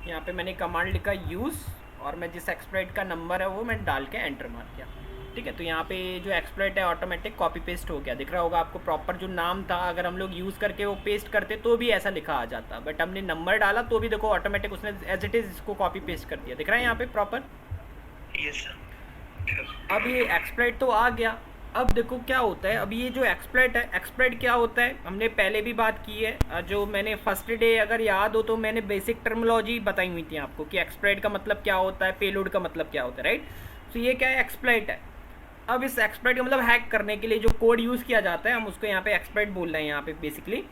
यहाँ पे मैंने कमांड लिखा यूज़, और मैं जिस एक्सप्लॉइट का नंबर है वो मैं डाल के एंटर मार दिया। ठीक है, तो यहाँ पे जो एक्सप्लॉइट है ऑटोमेटिक कॉपी पेस्ट हो गया, दिख रहा होगा आपको। प्रॉपर जो नाम था अगर हम लोग यूज़ करके वो पेस्ट करते तो भी ऐसा लिखा आ जाता, बट हमने नंबर डाला तो भी देखो ऑटोमेटिक उसने एज इट इज़ इसको कॉपी पेस्ट कर दिया, दिख रहा है यहाँ पे प्रॉपर। Yes sir. अब ये एक्सप्लॉइट तो आ गया। अब देखो क्या होता है, अब ये जो एक्सप्लॉइट है, एक्सप्लॉइट क्या होता है हमने पहले भी बात की है। जो मैंने फर्स्ट डे अगर याद हो तो मैंने बेसिक टर्मिनोलॉजी बताई हुई थी आपको कि एक्सप्लॉइट का मतलब क्या होता है, पेलोड का मतलब क्या होता है, राइट। तो ये क्या है, एक्सप्लॉइट है। अब इस एक्सप्लॉइट का मतलब हैक करने के लिए जो कोड यूज़ किया जाता है हम उसको यहाँ पे एक्सप्लॉइट बोल रहे हैं यहाँ पे बेसिकली।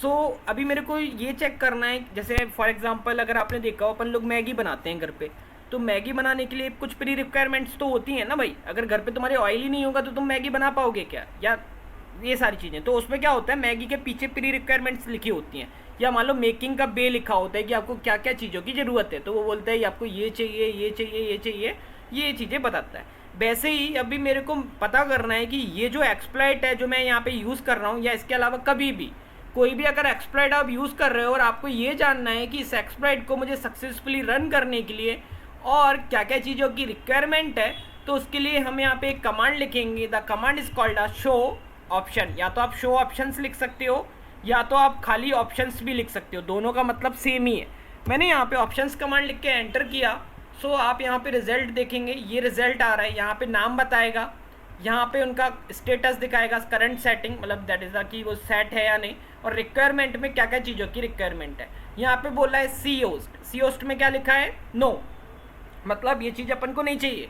सो अभी मेरे को ये चेक करना है, जैसे फॉर एग्जांपल अगर आपने देखा हो अपन लोग मैगी बनाते हैं घर पे, तो मैगी बनाने के लिए कुछ प्री रिक्वायरमेंट्स तो होती हैं ना भाई। अगर घर पे तुम्हारे ऑयल ही नहीं होगा तो तुम मैगी बना पाओगे क्या, या ये सारी चीज़ें। तो उसमें क्या होता है, मैगी के पीछे प्री रिक्वायरमेंट्स लिखी होती हैं, या मान लो मेकिंग का बे लिखा होता है कि आपको क्या क्या चीज़ों की ज़रूरत है। तो वो बोलता है आपको ये चाहिए, ये चाहिए, ये चाहिए, ये चीज़ें बताता है। वैसे ही अभी मेरे को पता करना है कि ये जो एक्सप्लॉइट है जो मैं यहाँ पे यूज़ कर रहा हूँ, या इसके अलावा कभी भी कोई भी अगर एक्सप्लॉइट आप यूज़ कर रहे हो और आपको ये जानना है कि इस एक्सप्लॉइट को मुझे सक्सेसफुली रन करने के लिए और क्या क्या चीज़ों की रिक्वायरमेंट है, तो उसके लिए हम यहाँ पे एक कमांड लिखेंगे। The command is called show option. या तो आप शो ऑप्शंस लिख सकते हो या तो आप खाली ऑप्शंस भी लिख सकते हो, दोनों का मतलब सेम ही है। मैंने यहाँ पे ऑप्शंस कमांड लिख के एंटर किया। सो आप यहाँ पे रिजल्ट देखेंगे, ये रिजल्ट आ रहा है। यहाँ पे नाम बताएगा, यहाँ पे उनका स्टेटस दिखाएगा, करंट सेटिंग, मतलब दैट इज़ कि वो सेट है या नहीं, और रिक्वायरमेंट में क्या क्या चीज़ों की रिक्वायरमेंट है। यहाँ पे बोला है सी होस्ट। सी होस्ट में क्या लिखा है, नो, मतलब ये चीज़ अपन को नहीं चाहिए।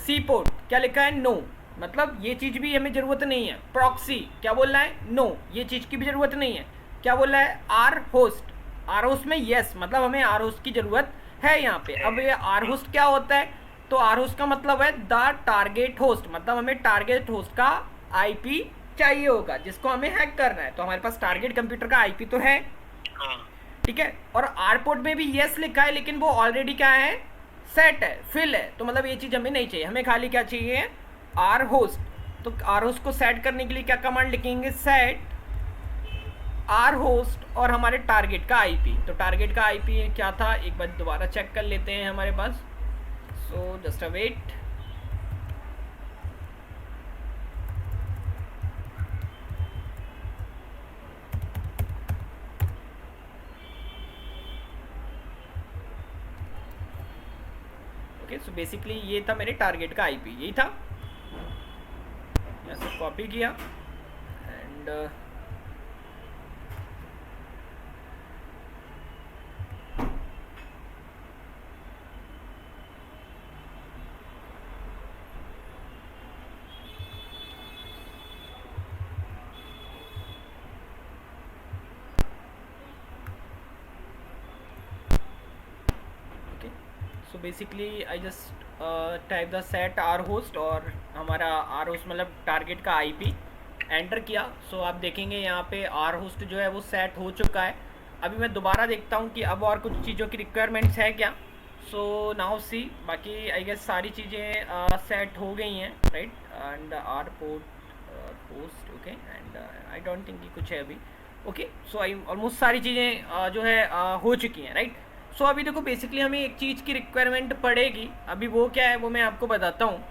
सी पोर्ट क्या लिखा है, नो, मतलब ये चीज़ भी हमें ज़रूरत नहीं है। प्रॉक्सी क्या बोल रहा है, नो, ये चीज़ की भी ज़रूरत नहीं है। क्या बोल रहा है, आर होस्ट। आर होस्ट में यस, मतलब हमें आर होस्ट की ज़रूरत है यहाँ पे। अब ये आर होस्ट क्या होता है, तो आर होस्ट का मतलब है द टारगेट होस्ट, मतलब हमें टारगेट होस्ट का आईपी चाहिए होगा जिसको हमें हैक करना है। तो हमारे पास टारगेट कंप्यूटर का आईपी तो है, ठीक है। और आर पोर्ट में भी यस लिखा है, लेकिन वो ऑलरेडी क्या है, सेट है, फिल है, तो मतलब ये चीज़ हमें नहीं चाहिए। हमें खाली क्या चाहिए, आर होस्ट। तो आर होस्ट को सेट करने के लिए क्या कमांड लिखेंगे, सेट आर होस्ट और हमारे टारगेट का आईपी। तो टारगेट का आईपी क्या था, एक बार दोबारा चेक कर लेते हैं हमारे पास। So just a wait. Okay, so basically ये था मेरे टारगेट का आईपी, यही था। मैं सब कॉपी किया and so basically I just type the set R host और हमारा आर होस्ट मतलब टारगेट का आईपी एंटर किया। सो आप देखेंगे यहाँ पे आर होस्ट जो है वो सेट हो चुका है। अभी मैं दोबारा देखता हूँ कि अब और कुछ चीज़ों की रिक्वायरमेंट्स है क्या। सो नाउ सी, बाकी आई गेस सारी चीज़ें सेट हो गई हैं, right. And R port host, okay, and I don't think कि कुछ है अभी। ओके, सो आई ऑलमोस्ट सारी चीज़ें जो है हो चुकी हैं, राइट। सो अभी देखो बेसिकली हमें एक चीज़ की रिक्वायरमेंट पड़ेगी, अभी वो क्या है वो मैं आपको बताता हूँ।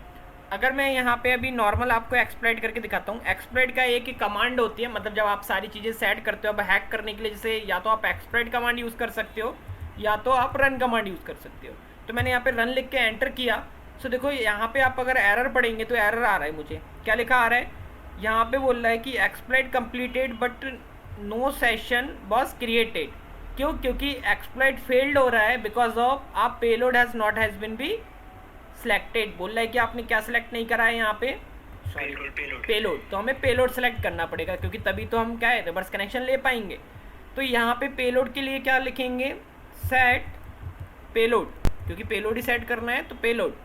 अगर मैं यहाँ पे अभी नॉर्मल आपको एक्सप्लॉइट करके दिखाता हूँ। एक्सप्लॉइट का एक ही कमांड होती है, मतलब जब आप सारी चीज़ें सेट करते हो अब हैक करने के लिए, जैसे या तो आप एक्सप्लॉइट कमांड यूज़ कर सकते हो या तो आप रन कमांड यूज़ कर सकते हो। तो मैंने यहाँ पे रन लिख के एंटर किया। सो देखो यहाँ पे आप अगर एरर पढ़ेंगे तो एरर आ रहा है, मुझे क्या लिखा आ रहा है यहाँ पे, बोल रहा है कि exploit completed but no session was created. क्यों? क्योंकि एक्सप्लॉइट फेल्ड हो रहा है बिकॉज ऑफ आप payload has not has been be selected. बोल रहा है कि आपने क्या सिलेक्ट नहीं करा है यहाँ पे, सॉरी पेलोड। तो हमें पेलोड सेलेक्ट करना पड़ेगा क्योंकि तभी तो हम क्या है रिवर्स कनेक्शन ले पाएंगे। तो यहाँ पे पेलोड के लिए क्या लिखेंगे, सेट पेलोड, क्योंकि पेलोड ही सेट करना है तो पेलोड।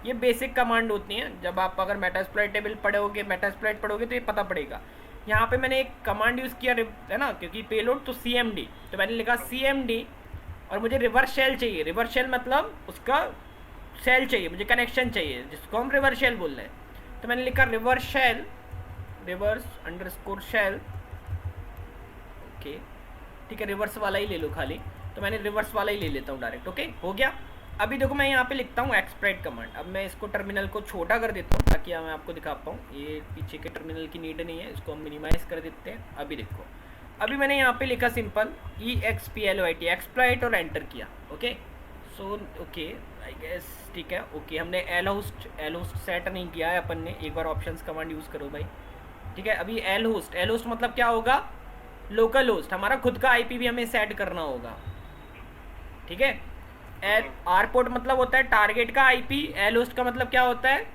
ये बेसिक कमांड होती हैं, जब आप अगर मेटास्प्लॉइट टेबल पढ़ोगे, मेटास्प्लॉइट पढ़ोगे तो ये पता पड़ेगा। यहाँ पे मैंने एक कमांड यूज़ किया है ना, क्योंकि पेलोड तो CMD, तो मैंने लिखा CMD और मुझे रिवर्स शेल चाहिए। रिवर्स शेल मतलब उसका शेल चाहिए, मुझे कनेक्शन चाहिए जिसको हम रिवर्स शेल बोल रहे हैं। तो मैंने लिखा reverse shell, reverse underscore shell, okay ठीक है, रिवर्स वाला ही ले लो खाली। तो मैंने रिवर्स वाला ही ले लेता हूँ डायरेक्ट, ओके हो गया। अभी देखो मैं यहाँ पे लिखता हूँ एक्सप्लॉइट कमांड। अब मैं इसको टर्मिनल को छोटा कर देता हूँ ताकि मैं आपको दिखा पाऊँ, ये पीछे के टर्मिनल की नीड नहीं है, इसको हम मिनिमाइज कर देते हैं। अभी देखो, अभी मैंने यहाँ पे लिखा सिंपल EXPLOIT एक्सप्लॉइट और एंटर किया, okay. So okay I guess ठीक है, ओके। हमने एल होस्ट सेट नहीं किया है अपन ने, एक बार ऑप्शंस कमांड यूज़ करो भाई, ठीक है। अभी एल होस्ट मतलब क्या होगा, लोकल होस्ट, हमारा खुद का IP भी हमें सेट करना होगा, ठीक है। आर पोर्ट मतलब होता है टारगेट का IP, एल होस्ट का मतलब क्या होता है,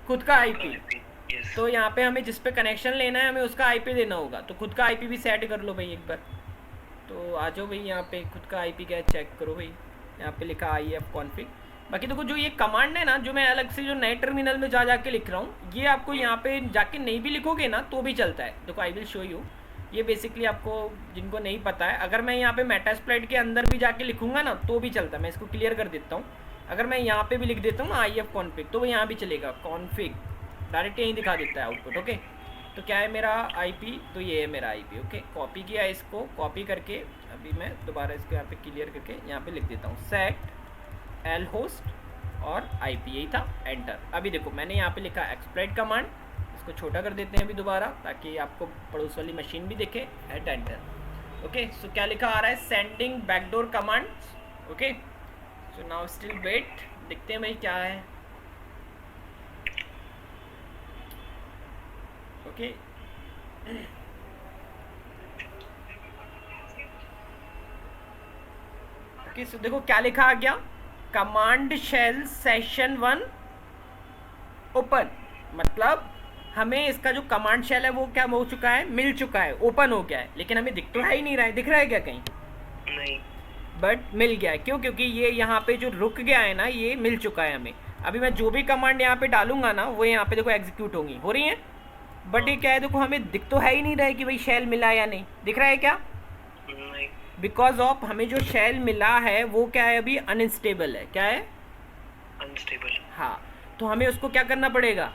खुद का IP। तो यहाँ पे हमें जिस पे कनेक्शन लेना है हमें उसका IP देना होगा, तो खुद का IP भी सेट कर लो भाई एक बार। तो आ जाओ भाई यहाँ पे खुद का IP क्या चेक करो भाई, यहाँ पे लिखा IF config। बाकी देखो जो ये कमांड है ना, जो मैं अलग से जो नए टर्मिनल में जाके लिख रहा हूँ, ये आपको यहाँ पे जाके नहीं भी लिखोगे ना तो भी चलता है। देखो आई विल शो यू, ये बेसिकली आपको जिनको नहीं पता है, अगर मैं यहाँ पे मेटास्प्लॉइट के अंदर भी जाके लिखूंगा ना तो भी चलता है। मैं इसको क्लियर कर देता हूँ। अगर मैं यहाँ पे भी लिख देता हूँ ना IF config, तो वो यहाँ भी चलेगा, कॉन्फिग डायरेक्ट यहीं दिखा देता है आउटपुट, ओके। तो क्या है मेरा IP, तो ये है मेरा IP, ओके। कॉपी किया, इसको कॉपी करके अभी मैं दोबारा इसको यहाँ पे क्लियर करके यहाँ पे लिख देता हूँ सेट एल होस्ट और IP, यही था, एंटर। अभी देखो मैंने यहाँ पे लिखा एक्सप्लॉइट कमांड, इसको छोटा कर देते हैं अभी दोबारा ताकि आपको पड़ोस वाली मशीन भी दिखे, एट एंटर, ओके। सो क्या लिखा आ रहा है, sending backdoor command, okay. So now still wait, देखते हैं भाई क्या है, ओके। ओके सो देखो क्या लिखा आ गया, कमांड शेल सेशन 1 ओपन, मतलब हमें इसका जो कमांड शेल है वो क्या हो चुका है, मिल चुका है, ओपन हो गया है। लेकिन हमें दिख तो ही नहीं रहा है, दिख रहा है क्या कहीं, नहीं, बट मिल गया है। क्यों? क्योंकि ये यहाँ पे जो रुक गया है ना, ये मिल चुका है हमें। अभी मैं जो भी कमांड यहाँ पे डालूंगा ना वो यहाँ पे देखो एग्जीक्यूट होंगी, हो रही हैं, बट ये क्या है देखो हमें दिख तो है ही नहीं रहा है कि भाई शेल मिला या नहीं, दिख रहा है क्या, नहीं, बिकॉज ऑफ हमें जो शेल मिला है वो क्या है, अभी अनस्टेबल है। क्या है, अनस्टेबल, हाँ। तो हमें उसको क्या करना पड़ेगा,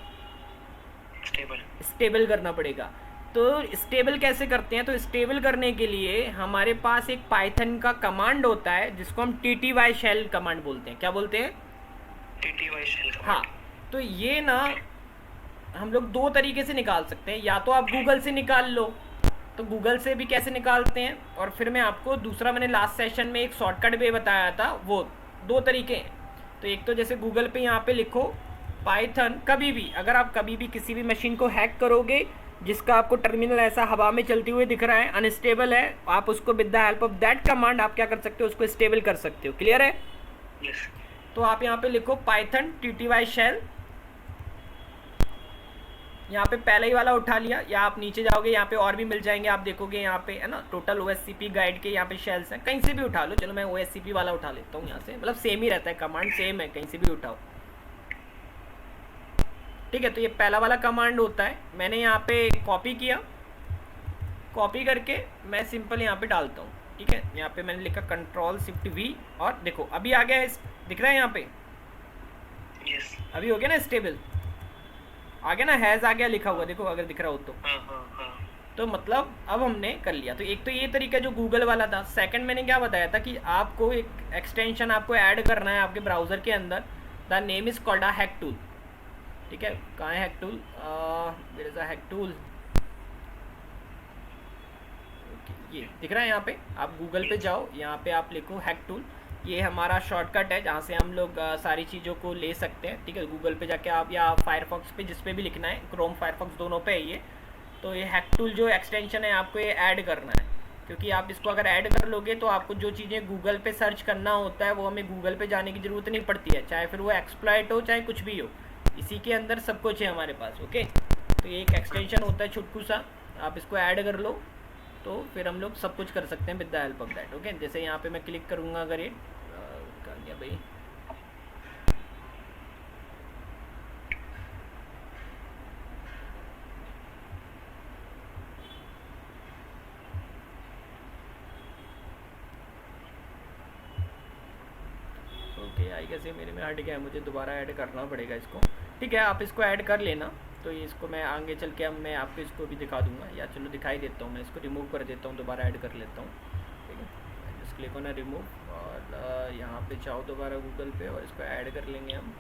स्टेबल करना पड़ेगा। तो स्टेबल कैसे करते हैं, तो स्टेबल करने के लिए हमारे पास एक पाइथन का कमांड होता है जिसको हम TTY शेल कमांड बोलते हैं। क्या बोलते हैं, TTY शेल कमांड। हाँ। तो ये ना हम लोग दो तरीके से निकाल सकते हैं, या तो आप गूगल से निकाल लो, तो गूगल से भी कैसे निकालते हैं, और फिर मैं आपको दूसरा, मैंने लास्ट सेशन में एक शॉर्टकट वे बताया था, वो दो तरीके हैं। तो एक तो जैसे गूगल पे यहाँ पे लिखो पाइथन, कभी भी अगर आप कभी भी किसी भी मशीन को हैक करोगे जिसका आपको टर्मिनल ऐसा हवा में चलते हुए दिख रहा है, अनस्टेबल है, आप उसको with the help of that command आप क्या कर सकते हो, उसको स्टेबल कर सकते हो। क्लियर है? यस। तो आप यहाँ पे लिखो पाइथन TTY शेल, यहाँ पे पहले ही वाला उठा लिया, या आप नीचे जाओगे यहाँ पे और भी मिल जाएंगे, आप देखोगे यहाँ पे है ना टोटल OSCP गाइड के यहाँ पे शेल्स हैं, कहीं से भी उठा लो। चलो मैं OSCP वाला उठा लेता हूँ यहाँ से, मतलब सेम ही रहता है, कमांड सेम है, कहीं से भी उठाओ। ठीक है, तो ये पहला वाला कमांड होता है, मैंने यहाँ पे कॉपी किया, कॉपी करके मैं सिंपल यहाँ पे डालता हूँ। ठीक है, यहाँ पे मैंने लिखा Ctrl+Shift+V और देखो अभी आ गया है, दिख रहा है यहाँ पे, यस। अभी हो गया ना स्टेबल, आ गया ना, हैज़ आ गया लिखा हुआ, देखो अगर दिख रहा हो तो। हाँ। तो मतलब अब हमने कर लिया। तो एक तो ये तरीका जो गूगल वाला था। सेकंड मैंने क्या बताया था कि आपको एक एक्सटेंशन आपको ऐड करना है आपके ब्राउज़र के अंदर, the name is called a hack tool. ठीक है, कहाँ है hack tool? There is a hack tool, ये दिख रहा है यहाँ पे, आप गूगल पे जाओ, यहाँ पे आप लिखो हैक टूल, ये हमारा शॉर्टकट है जहाँ से हम लोग सारी चीज़ों को ले सकते हैं। ठीक है, गूगल पे जाके आप या फायरफॉक्स पे जिस पे भी लिखना है, क्रोम फायरफॉक्स दोनों पे है ये। तो ये हैक टूल जो एक्सटेंशन है आपको ये ऐड करना है, क्योंकि आप इसको अगर ऐड कर लोगे तो आपको जो चीज़ें गूगल पे सर्च करना होता है वो हमें गूगल पे जाने की ज़रूरत नहीं पड़ती है, चाहे फिर वो एक्सप्लॉइट हो चाहे कुछ भी हो, इसी के अंदर सब कुछ है हमारे पास। ओके, तो ये एक एक्सटेंशन होता है छुटकू सा, आप इसको ऐड कर लो तो फिर हम लोग सब कुछ कर सकते हैं with the help of that. Okay, जैसे यहाँ पे मैं क्लिक करूँगा, अगर ये कहाँ गया भाई, ओके आई गेस ये मेरे में हट गया है, मुझे दोबारा ऐड करना पड़ेगा इसको। ठीक है, आप इसको ऐड कर लेना। तो ये इसको मैं आगे चल के अब मैं आपको इसको भी दिखा दूंगा, या चलो दिखाई देता हूँ, मैं इसको रिमूव कर देता हूँ, दोबारा ऐड कर लेता हूँ। ठीक है, जस्ट क्लिक ऑन रिमूव और यहाँ पे जाओ दोबारा गूगल पे और इसको ऐड कर लेंगे हम।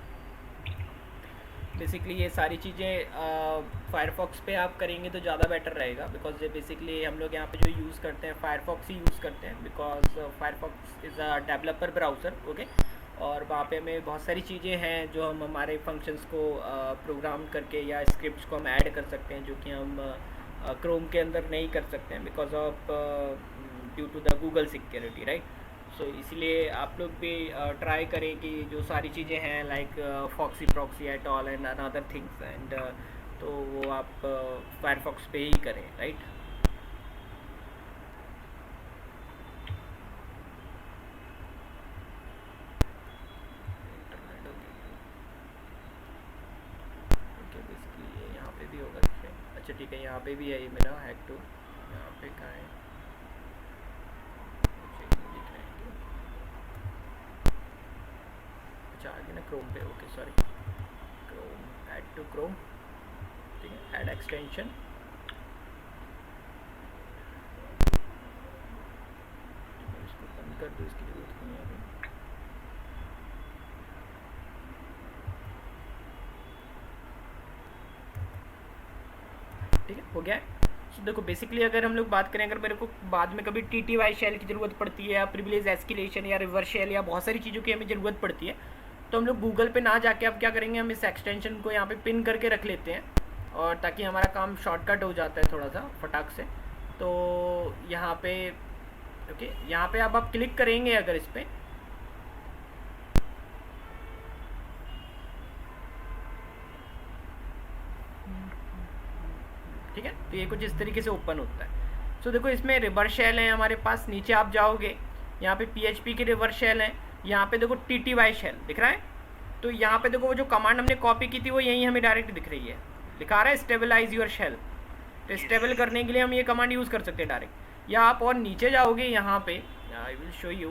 बेसिकली ये सारी चीज़ें फायरफॉक्स पे आप करेंगे तो ज़्यादा बेटर रहेगा, बिकॉज ये बेसिकली हम लोग यहाँ पे जो यूज़ करते हैं फायरफॉक्स ही यूज़ करते हैं, because Firefox is a developer browser. Okay, और वहाँ पे हमें बहुत सारी चीज़ें हैं जो हम हमारे फंक्शंस को प्रोग्राम करके या स्क्रिप्ट्स को हम ऐड कर सकते हैं, जो कि हम क्रोम के अंदर नहीं कर सकते हैं because of due to the Google security, right. So इसलिए आप लोग भी ट्राई करें कि जो सारी चीज़ें हैं like Foxy Proxy at all and another things and तो वो आप फायरफॉक्स पे ही करें, राइट। अच्छा ठीक है, यहाँ पे भी है ये मेरा हैक टूल, यहाँ पे कहाँ है, अच्छा आगे ना क्रोम पे, okay sorry, Chrome, add to Chrome. ठीक है, ऐड एक्सटेंशन, इसको बंद कर दो, इसकी जरूरत नहीं है अभी। ठीक है, हो गया है। तो देखो बेसिकली अगर हम लोग बात करें, अगर मेरे को बाद में कभी TTY शेल की ज़रूरत पड़ती है या प्रिविलेज एस्केलेशन या रिवर्स शेल या बहुत सारी चीज़ों की हमें ज़रूरत पड़ती है, तो हम लोग गूगल पे ना जाके अब क्या करेंगे, हम इस एक्सटेंशन को यहाँ पे पिन करके रख लेते हैं, और ताकि हमारा काम शॉर्टकट हो जाता है थोड़ा सा फटाक से। तो यहाँ पे ओके, यहाँ पे अब आप क्लिक करेंगे अगर इस पर, ठीक है, तो ये कुछ इस तरीके से ओपन होता है। सो देखो इसमें रिवर्स शेल है हमारे पास, नीचे आप जाओगे यहाँ पे PHP के रिवर्स शेल हैं, यहाँ पे देखो TTY शेल दिख रहा है। तो यहाँ पे देखो वो जो कमांड हमने कॉपी की थी वो यहीं हमें डायरेक्ट दिख रही है, लिखा रहा है स्टेबलाइज योर शेल। तो स्टेबल करने के लिए हम ये कमांड यूज़ कर सकते हैं डायरेक्ट, या आप और नीचे जाओगे यहाँ पे, आई विल शो यू,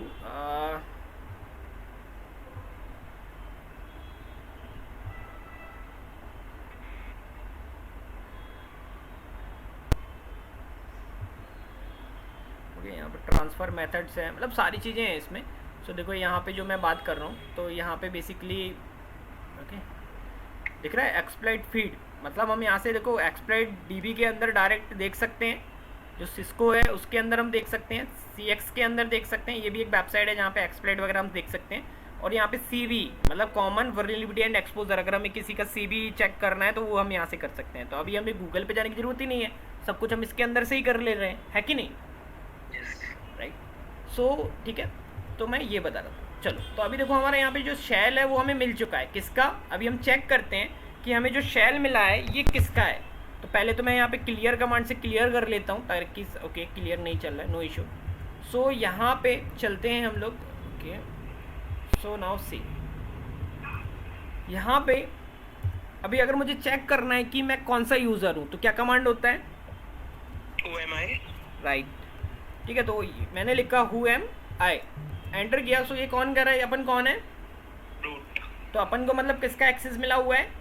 यहाँ पे ट्रांसफ़र मेथड्स हैं, मतलब सारी चीज़ें हैं इसमें। सो देखो यहाँ पे जो मैं बात कर रहा हूँ, तो यहाँ पे बेसिकली ओके दिख रहा है एक्सप्लॉइट फीड, मतलब हम यहाँ से देखो एक्सप्लॉइट DB के अंदर डायरेक्ट देख सकते हैं, जो सिस्को है उसके अंदर हम देख सकते हैं, CX के अंदर देख सकते हैं, ये भी एक वेबसाइट है जहाँ पे एक्सप्लॉइट वगैरह हम देख सकते हैं। और यहाँ पे CV मतलब कॉमन वर्नेबिलिटी एंड एक्सपोजर, अगर हमें किसी का CV चेक करना है तो वो हम यहाँ से कर सकते हैं। तो अभी हमें गूगल पे जाने की ज़रूरत ही नहीं है, सब कुछ हम इसके अंदर से ही कर ले रहे हैं, है कि नहीं? राइट। सो ठीक है, तो मैं ये बता रहा था। चलो, तो अभी देखो हमारे यहाँ पे जो शैल है वो हमें मिल चुका है। किसका? अभी हम चेक करते हैं कि हमें जो शैल मिला है ये किसका है। तो पहले तो मैं यहाँ पे क्लियर कमांड से क्लियर कर लेता हूँ ताकि ओके क्लियर नहीं चल रहा है, नो इशू। सो यहाँ पे चलते हैं हम लोग। ओके, सो नाउ सी यहाँ पे अभी अगर मुझे चेक करना है कि मैं कौन सा यूज़र हूँ तो क्या कमांड होता है? Who am I? राइट, ठीक है। तो मैंने लिखा हु एम आई, एंटर किया। सो ये कौन कर रहा है? अपन कौन है? Root. तो अपन को मतलब किसका एक्सेस मिला हुआ है?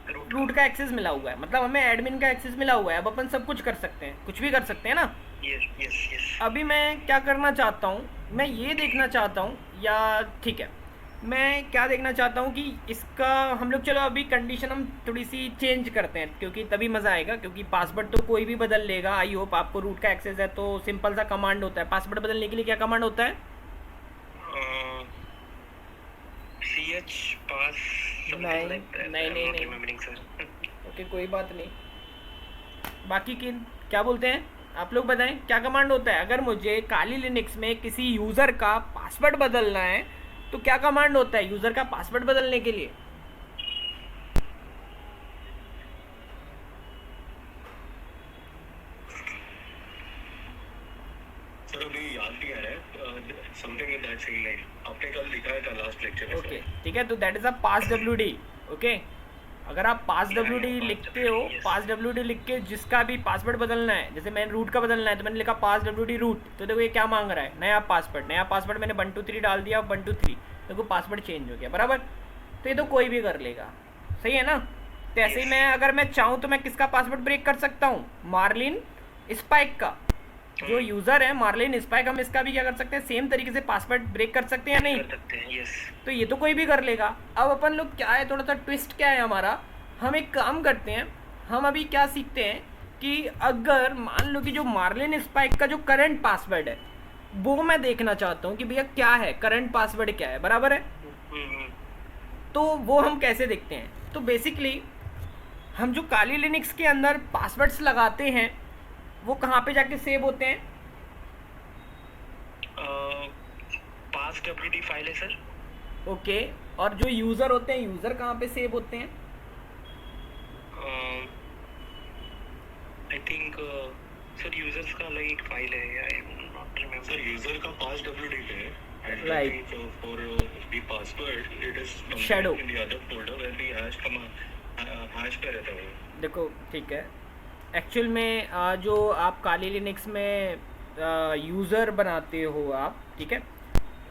रूट का एक्सेस मिला हुआ है, मतलब हमें एडमिन का एक्सेस मिला हुआ है। अब अपन सब कुछ कर सकते हैं, कुछ भी कर सकते हैं ना। Yes. अभी मैं क्या करना चाहता हूँ, मैं ये देखना चाहता हूँ, या ठीक है मैं क्या देखना चाहता हूँ कि इसका हम लोग, चलो अभी कंडीशन हम थोड़ी सी चेंज करते हैं क्योंकि तभी मज़ा आएगा। क्योंकि पासवर्ड तो कोई भी बदल लेगा। आई होप आपको रूट का एक्सेस है तो सिंपल सा कमांड होता है। पासवर्ड बदलने के लिए क्या कमांड होता है? CH pass something like that. नहीं, I'm नहीं, not नहीं। remembering, sir. ओके, कोई बात नहीं। बाकी किन क्या बोलते हैं आप लोग, बताएं क्या कमांड होता है? अगर मुझे काली लिनक्स में किसी यूज़र का पासवर्ड बदलना है तो क्या कमांड होता है यूज़र का पासवर्ड बदलने के लिए? सर अभी याद नहीं आ रहा है, something in that same line आपने कल दिखाया था लास्ट लेक्चर में। ओके, ठीक है। तो that is a pass WD। Okay, अगर आप पास WD लिखते हो, पास WD लिख के जिसका भी पासवर्ड बदलना है, जैसे मैंने रूट का बदलना है तो मैंने लिखा पास WD रूट। तो देखो ये क्या मांग रहा है? नया पासवर्ड मैंने 123 डाल दिया, 123, देखो पासवर्ड चेंज हो गया, बराबर। तो ये तो कोई भी कर लेगा, सही है ना? तो ऐसे ही मैं अगर मैं चाहूँ तो मैं किसका पासवर्ड ब्रेक कर सकता हूँ? मार्लिन स्पाइक का। जो यूज़र है मार्लिन स्पाइक, हम इसका भी क्या कर सकते हैं? सेम तरीके से पासवर्ड ब्रेक कर सकते हैं या नहीं? कर सकते हैं, yes. तो ये तो कोई भी कर लेगा। अब अपन लोग क्या है, थोड़ा सा ट्विस्ट क्या है हमारा, हम एक काम करते हैं। हम अभी क्या सीखते हैं कि अगर मान लो कि जो मार्लिन स्पाइक का जो करंट पासवर्ड है वो मैं देखना चाहता हूँ कि भैया क्या है, करंट पासवर्ड क्या है, बराबर है? तो वो हम कैसे देखते हैं? तो बेसिकली हम जो काली लिनक्स के अंदर पासवर्ड्स लगाते हैं वो कहाँ पे जाके सेव होते हैं? पास WD फाइल है सर। ओके, और जो यूज़र होते हैं, यूज़र कहाँ पे सेव होते हैं? आई थिंक सर यूजर्स का अलग एक फाइल है, आई नॉट रिमेम्बर। सर यूजर का पास WD पे है, and Right. I think for the password it is Shadow. in the other folder where the hash command hash पे रहता है वो। देखो ठीक है, एक्चुअल में जो आप काली लिनक्स में यूज़र बनाते हो आप, ठीक है,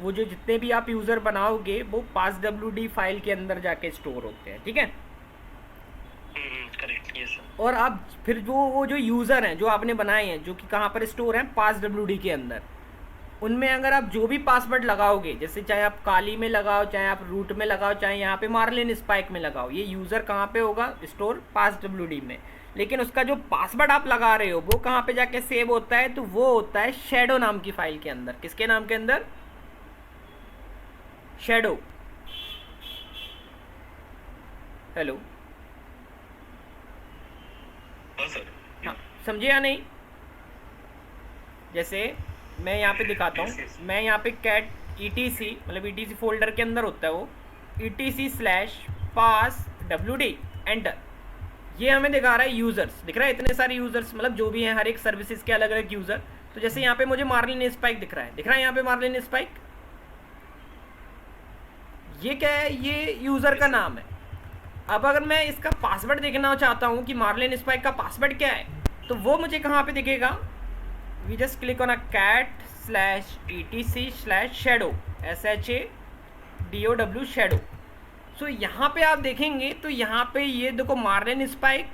वो जो जितने भी आप यूज़र बनाओगे वो पास WD फाइल के अंदर जाके स्टोर होते हैं, ठीक है। Correct, yes sir. और आप फिर वो जो यूज़र हैं जो आपने बनाए हैं, जो कि कहाँ पर स्टोर हैं? पास WD के अंदर। उनमें अगर आप जो भी पासवर्ड लगाओगे, जैसे चाहे आप काली में लगाओ, चाहे आप रूट में लगाओ, चाहे यहाँ पे मार्लिन स्पाइक में लगाओ, ये यूज़र कहाँ पे होगा? स्टोर पास WD में। लेकिन उसका जो पासवर्ड आप लगा रहे हो वो कहाँ पे जाके सेव होता है? तो वो होता है शैडो नाम की फाइल के अंदर। किसके नाम के अंदर? शैडो। हेलो, हाँ सर। हाँ, समझे या नहीं? जैसे मैं यहाँ पे दिखाता हूँ, मैं यहाँ पे कैट ETC मतलब ETC फोल्डर के अंदर होता है वो, ETC/pass WD एंटर। ये हमें दिखा रहा है यूज़र्स, दिख रहा है इतने सारे यूज़र्स, मतलब जो भी हैं हर एक सर्विसेज के अलग अलग यूज़र। तो जैसे यहाँ पे मुझे मार्लिन स्पाइक दिख रहा है, दिख रहा है यहाँ पे मार्लिन स्पाइक, ये क्या है? ये यूज़र का नाम है। अब अगर मैं इसका पासवर्ड देखना चाहता हूँ कि मार्लिन स्पाइक का पासवर्ड क्या है, तो वो मुझे कहाँ पे दिखेगा? We just click on a cat/etc/shadow SHADOW shadow। सो यहाँ पे आप देखेंगे तो यहाँ पे ये देखो मार्लिन स्पाइक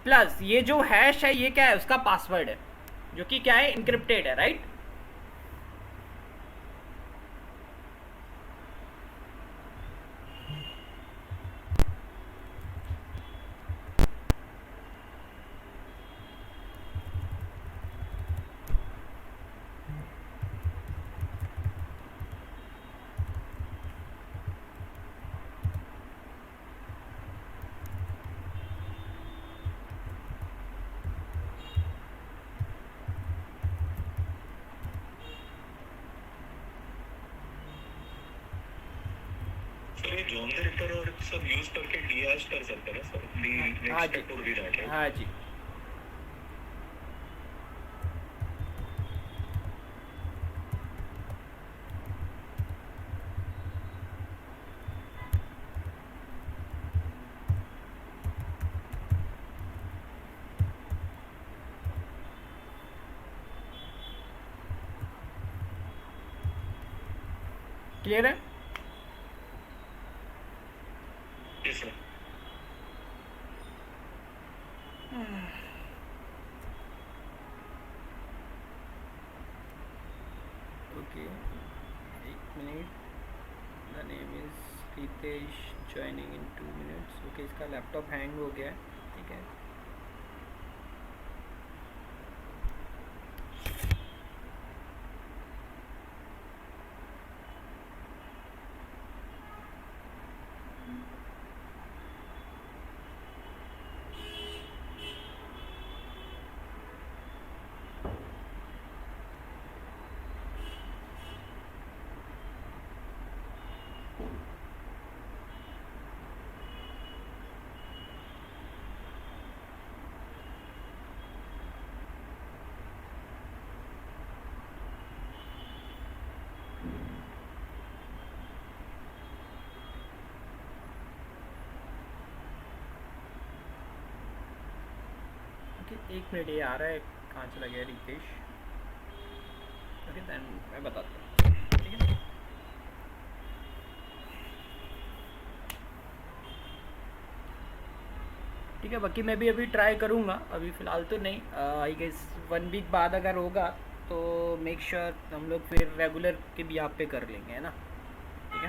प्लस ये जो हैश है ये क्या है? उसका पासवर्ड है, जो कि क्या है? इनक्रिप्टेड है, राइट? सर ये जॉन डायरेक्टर और सब यूज करके डीएच कर सकते हैं ना सर? दी हाँ नेक्स्ट जी, step would be that, right? हाँ जी। क्लियर है? Yes sir. ओके, एक minute. The name is Ritesh, joining in 2 minutes. Okay, इसका लैपटॉप हैंग हो गया है, ठीक है। ओके, एक मिनट, ये आ रहा है, कहाँ चला गया रितेश? ओके, देन मैं बताता हूँ, ठीक है। ठीक है, बाकी मैं भी अभी ट्राई करूँगा, अभी फ़िलहाल तो नहीं। आई गेस 1 वीक बाद अगर होगा तो मेक श्योर हम लोग फिर रेगुलर के भी आप पे कर लेंगे, है ना? ठीक है,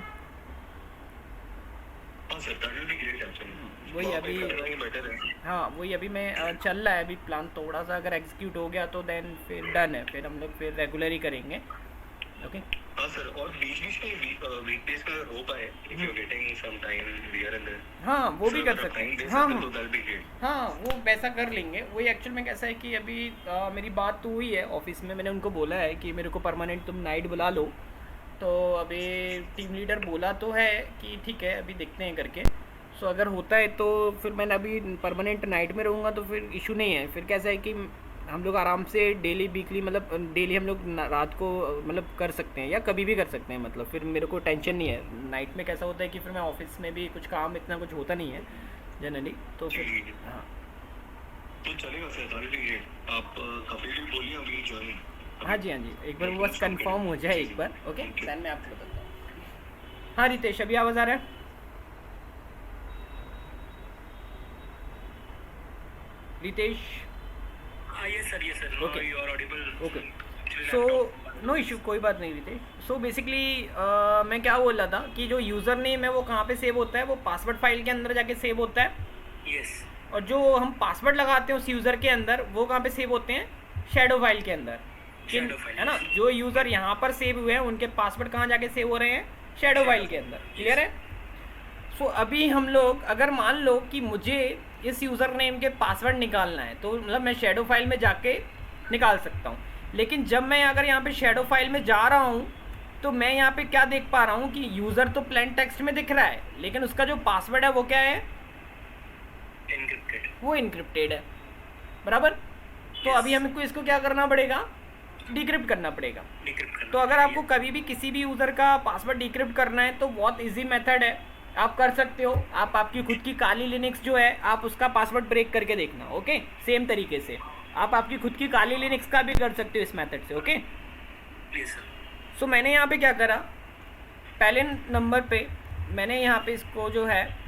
हाँ sir, that will be great actually. वही अभी, बेटर है। हाँ वही अभी मैं चल रहा है अभी प्लान, थोड़ा सा अगर एग्जीक्यूट हो गया तो देन फिर डन है, फिर हम लोग फिर रेगुलर ही करेंगे। ओके, हाँ सर, और बीच बीच में वीकडेज का हो पाए if you are getting some time here and there. हाँ वो भी कर सकते हैं, हाँ तो दैट बी ग्रेट। हाँ वो वैसा कर लेंगे। वही एक्चुअल में कैसा है कि अभी मेरी बात तो हुई है ऑफिस में, मैंने उनको बोला है कि मेरे को परमानेंट तुम नाइट बुला लो, तो अभी टीम लीडर बोला तो है कि ठीक है अभी देखते हैं करके। सो अगर होता है तो फिर मैंने अभी परमानेंट नाइट में रहूँगा तो फिर इशू नहीं है। फिर कैसा है कि हम लोग आराम से डेली वीकली मतलब डेली हम लोग रात को मतलब कर सकते हैं या कभी भी कर सकते हैं, मतलब फिर मेरे को टेंशन नहीं है। नाइट में कैसा होता है कि फिर मैं ऑफिस में भी कुछ काम इतना कुछ होता नहीं है जनरली, तो फिर हाँ तो चलेगा sir, that will be great. आप कभी भी बोलिए, अभी ज्वाइन। हाँ जी, हाँ जी, एक बार वो बस कंफर्म हो जाए एक बार। ओके, देन मैं आपको बताता हूँ। हाँ रितेश, अभी आवाज़ आ रहा है? Ritesh, yes sir, now Okay. you are audible. Okay, Actually, so laptop- no issue, कोई बात नहीं रितेश। सो बेसिकली मैं क्या बोल रहा था कि जो यूज़र नेम है वो कहाँ पे सेव होता है, वो पासवर्ड फाइल के अंदर जाके सेव होता है, yes, और जो हम पासवर्ड लगाते हैं उस यूज़र के अंदर वो कहाँ पे सेव होते हैं, शैडो फाइल के अंदर। Shadow file, है ना, जो यूज़र यहाँ पर सेव हुए हैं उनके पासवर्ड कहाँ जाके सेव हो रहे हैं, शैडो फाइल के अंदर। क्लियर है? सो अभी हम लोग अगर मान लो कि मुझे इस यूज़र नेम के पासवर्ड निकालना है तो मतलब मैं शैडो फाइल में जाके निकाल सकता हूँ। लेकिन जब मैं अगर यहाँ पे शैडो फाइल में जा रहा हूँ तो मैं यहाँ पे क्या देख पा रहा हूँ कि यूज़र तो प्लेन टेक्स्ट में दिख रहा है, लेकिन उसका जो पासवर्ड है वो क्या है, encrypted. वो इनक्रिप्टेड है। बराबर? तो अभी हमको इसको क्या करना पड़ेगा, डिक्रिप्ट करना पड़ेगा। Decrypt करना तो अगर पड़ेगा। आपको कभी भी किसी भी यूज़र का पासवर्ड डिक्रिप्ट करना है तो बहुत इजी मेथड है, आप कर सकते हो। आप आपकी खुद की काली लिनक्स जो है आप उसका पासवर्ड ब्रेक करके देखना। ओके, सेम तरीके से आप आपकी खुद की काली लिनक्स का भी कर सकते हो इस मेथड से। Okay, Yes sir. सो मैंने यहाँ पे क्या करा, पहले नंबर पे मैंने यहाँ पे इसको जो है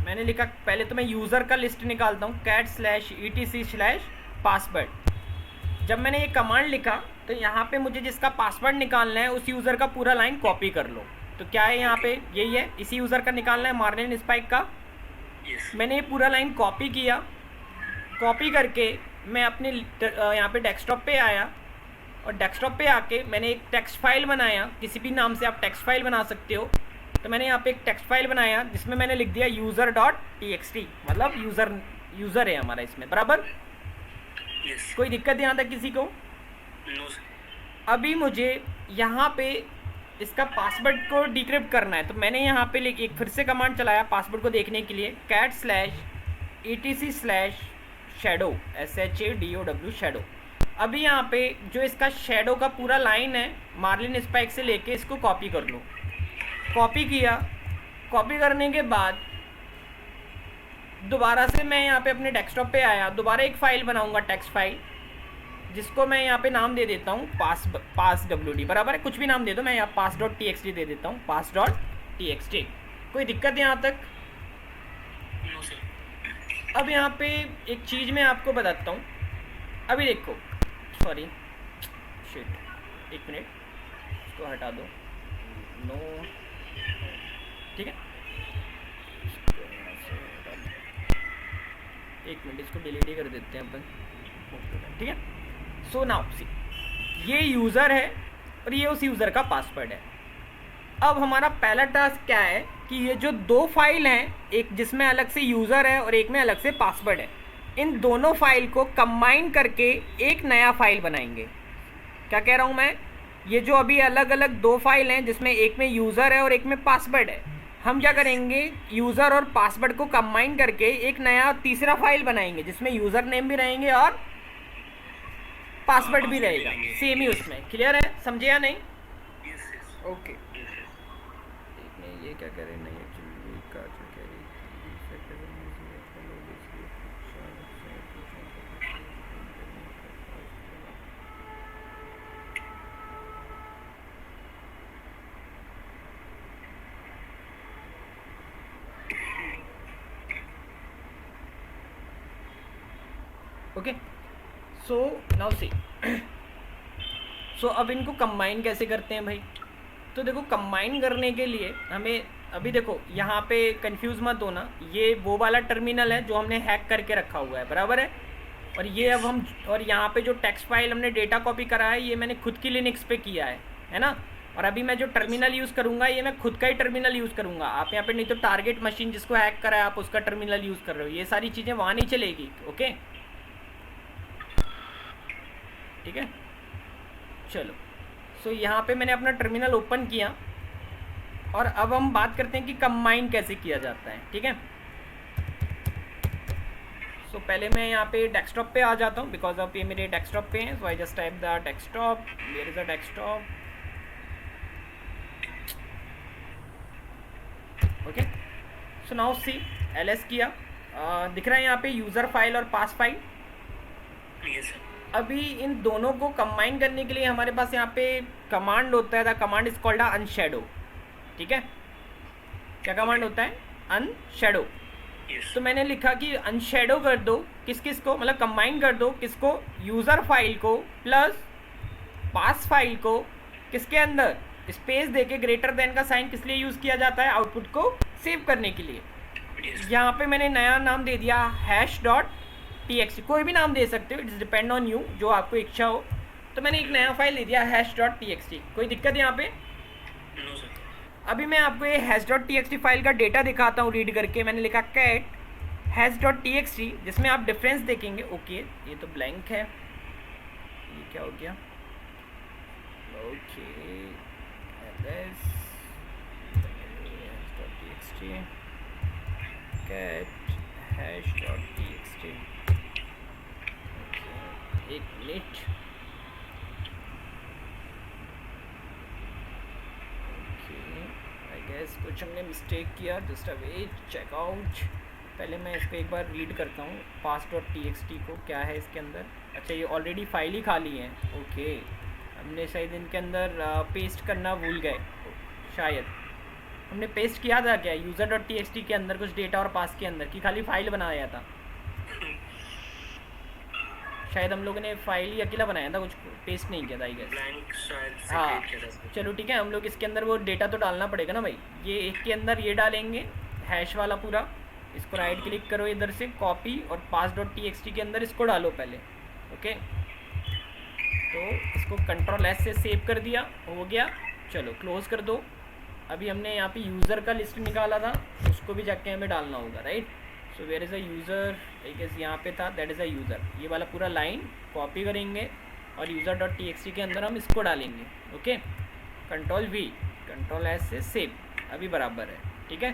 मैंने लिखा, पहले तो मैं यूज़र का लिस्ट निकालता हूँ cat/etc/password। जब मैंने ये कमांड लिखा तो यहाँ पे मुझे जिसका पासवर्ड निकालना है उस यूज़र का पूरा लाइन कॉपी कर लो। तो क्या है यहाँ पे, यही है, इसी यूज़र का निकालना है, मार्लिन स्पाइक का। Yes. मैंने ये पूरा लाइन कॉपी किया, कॉपी करके मैं अपने यहाँ पे डेस्कटॉप पे आया और डेस्कटॉप पे आके मैंने एक टेक्स्ट फाइल बनाया, किसी भी नाम से आप टेक्स्ट फाइल बना सकते हो। तो मैंने यहाँ पे एक टेक्स्ट फाइल बनाया जिसमें मैंने लिख दिया user.txt, मतलब यूज़र है हमारा इसमें। बराबर? Yes. कोई दिक्कत यहाँ तक किसी को? No sir. अभी मुझे यहाँ पे इसका पासवर्ड को डिक्रिप्ट करना है, तो मैंने यहाँ पे एक फिर से कमांड चलाया पासवर्ड को देखने के लिए, cat/etc/shadow SHADOW shadow। अभी यहाँ पे जो इसका शेडो का पूरा लाइन है मार्लिन स्पाइक से लेके इसको कॉपी कर लो। कॉपी किया, कॉपी करने के बाद दोबारा से मैं यहाँ पे अपने डेस्कटॉप पे आया, दोबारा एक फ़ाइल बनाऊँगा टेक्स्ट फाइल, जिसको मैं यहाँ पे नाम दे देता हूँ pass.wd, बराबर है, कुछ भी नाम दे दो, मैं यहाँ pass.txt दे देता हूँ, pass.txt। कोई दिक्कत यहाँ तक? अब यहाँ पे एक चीज़ मैं आपको बताता हूँ। अभी देखो, सॉरी शिट, एक मिनट, इसको हटा दो, नो, ठीक है, एक मिनट, इसको डिलीट ही कर देते हैं अपन, ठीक है। सो नाउ सी, ये यूज़र है और ये उस यूज़र का पासवर्ड है। अब हमारा पहला टास्क क्या है कि ये जो दो फाइल हैं, एक जिसमें अलग से यूज़र है और एक में अलग से पासवर्ड है, इन दोनों फाइल को कंबाइन करके एक नया फाइल बनाएंगे। क्या कह रहा हूँ मैं? ये जो अभी अलग अलग दो फाइल हैं जिसमें एक में यूज़र है और एक में पासवर्ड है, हम क्या करेंगे, यूज़र और पासवर्ड को कंबाइन करके एक नया तीसरा फाइल बनाएंगे जिसमें यूज़र नेम भी रहेंगे और पासवर्ड भी रहेगा, सेम ही उसमें। क्लियर है? समझे या नहीं? ओके। ये क्या करें, नहीं एक्चुअली का जो कह रही ओके। सो नाउ सी, सो अब इनको कंबाइन कैसे करते हैं भाई? तो देखो, कंबाइन करने के लिए हमें, अभी देखो यहाँ पे कंफ्यूज मत होना, ये वो वाला टर्मिनल है जो हमने हैक करके रखा हुआ है, बराबर है। और ये अब हम, और यहाँ पे जो टेक्स्ट फाइल हमने डेटा कॉपी करा है, ये मैंने खुद की लिनक्स पे किया है ना। और अभी मैं जो टर्मिनल यूज़ करूँगा, ये मैं खुद का ही टर्मिनल यूज़ करूँगा। आप यहाँ पे नहीं तो टारगेट मशीन जिसको हैक करा है, आप उसका टर्मिनल यूज़ कर रहे हो, ये सारी चीज़ें वहाँ नहीं चलेगी। ओके, ठीक है, चलो। सो यहाँ पे मैंने अपना टर्मिनल ओपन किया और अब हम बात करते हैं कि कंबाइन कैसे किया जाता है, ठीक है। सो पहले मैं यहाँ पे डेस्कटॉप पे आ जाता हूँ, बिकॉज अब ये मेरे डेस्कटॉप पे हैं। So I just type the desktop, where is the desktop, okay. So now see, ls किया, दिख रहा है यहाँ पे यूज़र फाइल और पास फाइल। अभी इन दोनों को कंबाइन करने के लिए हमारे पास यहाँ पे कमांड होता है, द कमांड इज कॉल्ड अनशैडो, ठीक है। क्या कमांड होता है? अनशैडो। तो मैंने लिखा कि अनशैडो कर दो किस किस को, मतलब कंबाइन कर दो किसको, यूज़र फाइल को प्लस पास फाइल को, किसके अंदर, स्पेस देके ग्रेटर देन का साइन किस लिए यूज़ किया जाता है? आउटपुट को सेव करने के लिए। यहाँ पे मैंने नया नाम दे दिया hash.txt, कोई भी नाम दे सकते हो, इट्स डिपेंड ऑन यू, जो आपको इच्छा हो। तो मैंने एक नया फाइल दे दिया hash.txt। कोई दिक्कत यहाँ पे? No sir. अभी मैं आपको ये hash.txt फाइल का डेटा दिखाता हूँ रीड करके। मैंने लिखा cat hash.txt, जिसमें आप डिफरेंस देखेंगे। ओके, ये तो ब्लैंक है, ये क्या हो गया? ओके, hash.txt, cat hash.txt, एक मिनट, कुछ हमने मिस्टेक किया, जस्ट अ वेट, चेकआउट। पहले मैं इसको एक बार रीड करता हूँ, pass.txt को, क्या है इसके अंदर। अच्छा, ये ऑलरेडी फाइल ही खाली है। ओके, हमने शायद इनके अंदर पेस्ट करना भूल गए, शायद हमने पेस्ट किया था क्या user.txt के अंदर कुछ डेटा और पास के अंदर, की खाली फाइल बनाया था। शायद हम लोगों ने फाइल ही अकेला बनाया था, कुछ पेस्ट नहीं किया था आई गेस। ब्लैंक शायद से हाँ, create किया था सर। चलो ठीक है, हम लोग इसके अंदर वो डेटा तो डालना पड़ेगा ना भाई। ये एक के अंदर ये डालेंगे हैश वाला पूरा, इसको राइट क्लिक करो इधर से, कॉपी, और pass.txt के अंदर इसको डालो पहले। ओके, तो इसको Ctrl+S से सेव कर दिया, हो गया। चलो क्लोज कर दो। अभी हमने यहाँ पे यूज़र का लिस्ट निकाला था, उसको भी जाके हमें डालना होगा, right. So where is a user, I guess यहाँ पे था, दैट इज़ अ यूज़र। ये वाला पूरा लाइन कॉपी करेंगे और user.txt के अंदर हम इसको डालेंगे। ओके, Ctrl+V, कंट्रोल एस से सेव, अभी बराबर है, ठीक है।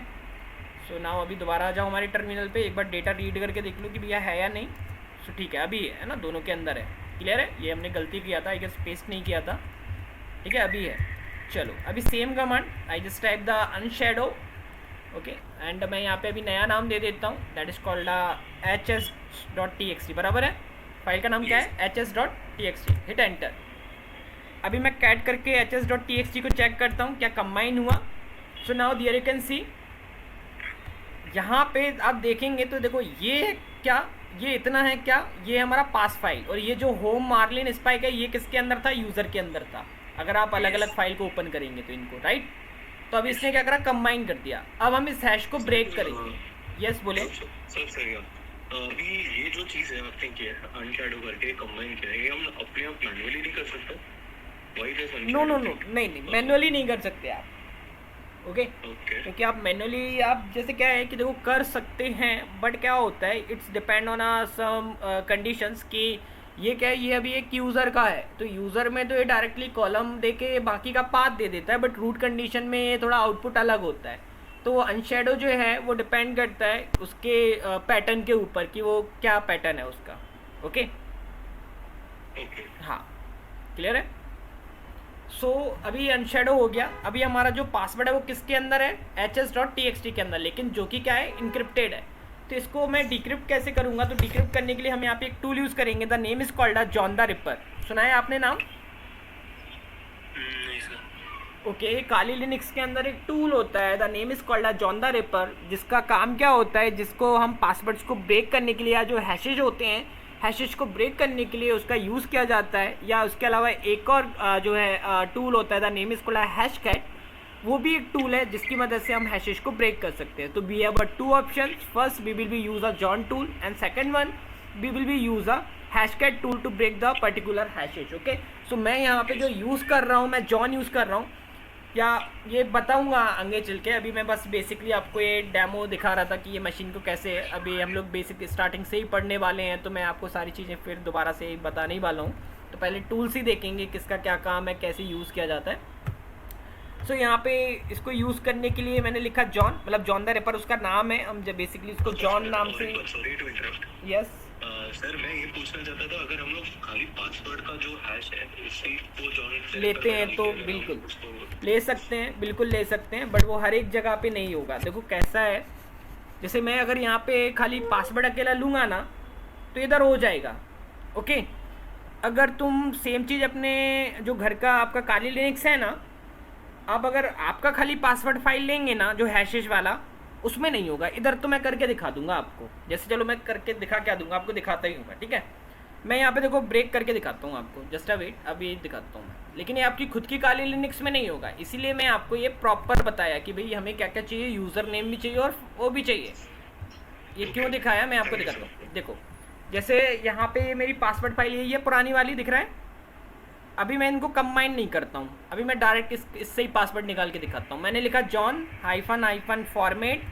सो नाउ अभी दोबारा आ जाओ हमारे टर्मिनल पे, एक बार डेटा रीड करके देख लो कि भैया है या नहीं। सो ठीक है, अभी है ना, दोनों के अंदर है, क्लियर है। ये हमने गलती किया था, आई गेस पेस्ट नहीं किया था, ठीक है, अभी है। चलो अभी same command, I just type the unshadow, okay, and मैं यहाँ पे अभी नया नाम दे देता हूँ, दैट इज़ कॉल्ड hs.txt, बराबर है। फाइल का नाम क्या है, hs.txt, हिट एंटर। अभी मैं कैट करके hs.txt को चेक करता हूँ क्या कंबाइन हुआ। So now there you can see, यहाँ पे आप देखेंगे तो देखो ये क्या, ये इतना है क्या, ये हमारा पास फाइल, और ये जो होम मार्लिन स्पाइक है ये किसके अंदर था, यूज़र के अंदर था। अगर आप अलग अलग फाइल को ओपन करेंगे तो इनको, राइट। तो अब इसने क्या करा, कंबाइन कर दिया। अब हम इस हैश को ब्रेक करेंगे। यस बोले सर। अभी ये जो चीज़ है आपने किया है, अनशैडो करके कंबाइन किया है, ये हम अपने आप मैन्युअली नहीं कर सकते? नो, नहीं, मैन्युअली नहीं कर सकते आप, ओके। क्योंकि आप मैन्युअली, आप जैसे क्या है कि देखो कर सकते हैं, बट क्या होता है, it's depend on some conditions कि ये क्या है, ये अभी एक यूज़र का है, तो यूज़र में तो ये डायरेक्टली कॉलम दे के बाकी का पाथ दे देता है, बट रूट कंडीशन में ये थोड़ा आउटपुट अलग होता है। तो अनशैडो जो है वो डिपेंड करता है उसके पैटर्न के ऊपर कि वो क्या पैटर्न है उसका, ओके। हाँ, क्लियर है। सो अभी अनशैडो हो गया। अभी हमारा जो पासवर्ड है वो किसके अंदर है, hs.txt के अंदर, लेकिन जो कि क्या है, इनक्रिप्टेड है। तो इसको मैं डिक्रिप्ट कैसे करूँगा, तो डिक्रिप्ट करने के लिए हम यहाँ पे एक टूल यूज़ करेंगे, the name is called John the ripper. सुना है आपने नाम? ओके, काली लिनक्स के अंदर एक टूल होता है, the name is called John the ripper, जिसका काम क्या होता है, जिसको हम पासवर्ड्स को ब्रेक करने के लिए, या जो हैशेज होते हैं, हैशेज को ब्रेक करने के लिए उसका यूज़ किया जाता है। या उसके अलावा एक और जो है टूल होता है, the name is called Hashcat, वो भी एक टूल है जिसकी मदद से हम हैशेज को ब्रेक कर सकते हैं। तो we have two option, first we will be use a John tool, and second one we will be use a hashcat tool to break the particular hashes, okay. So मैं यहाँ पे जो यूज़ कर रहा हूँ, मैं जॉन यूज़ कर रहा हूँ, या ये बताऊंगा आगे चल के। अभी मैं बस बेसिकली आपको ये डेमो दिखा रहा था कि ये मशीन को कैसे, अभी हम लोग बेसिक स्टार्टिंग से ही पढ़ने वाले हैं, तो मैं आपको सारी चीज़ें फिर दोबारा से बताने ही वाला हूँ। तो पहले टूल्स ही देखेंगे किसका क्या काम है, कैसे यूज़ किया जाता है। सो यहाँ पे इसको यूज़ करने के लिए मैंने लिखा जॉन, मतलब जॉन द रिपर उसका नाम है, हम जब बेसिकली उसको जॉन नाम से। यस सर, मैं ये पूछना चाहता था, अगर हम लोग खाली पासवर्ड का जो हैश है इसी को जॉन लेते हैं तो बिल्कुल ले सकते हैं, बिल्कुल ले सकते हैं, बट वो हर एक जगह पे नहीं होगा। देखो कैसा है, जैसे मैं अगर यहाँ पे खाली पासवर्ड अकेला लूँगा ना तो इधर हो जाएगा, ओके। अगर तुम सेम चीज़ अपने जो घर का आपका काली लिनक्स है ना, आप अगर आपका खाली पासवर्ड फाइल लेंगे ना जो हैशेज वाला, उसमें नहीं होगा। इधर तो मैं करके दिखा दूंगा आपको, जैसे चलो मैं करके दिखा क्या दूंगा आपको, दिखाता ही हूँ मैं, ठीक है। मैं यहाँ पे देखो ब्रेक करके दिखाता हूँ आपको, जस्ट अ वेट, अभी दिखाता हूँ मैं, लेकिन ये आपकी खुद की काली लिनक्स में नहीं होगा, इसीलिए मैं आपको ये प्रॉपर बताया कि भाई हमें क्या क्या चाहिए, यूज़र नेम भी चाहिए और वो भी चाहिए। ये क्यों दिखाया मैं आपको दिखाता हूँ। देखो जैसे यहाँ पे मेरी पासवर्ड फाइल यही है, पुरानी वाली दिख रहा है। अभी मैं इनको कंबाइन नहीं करता हूँ, अभी मैं डायरेक्ट इससे ही पासवर्ड निकाल के दिखाता हूँ। मैंने लिखा जॉन हाइफन फॉर्मेट,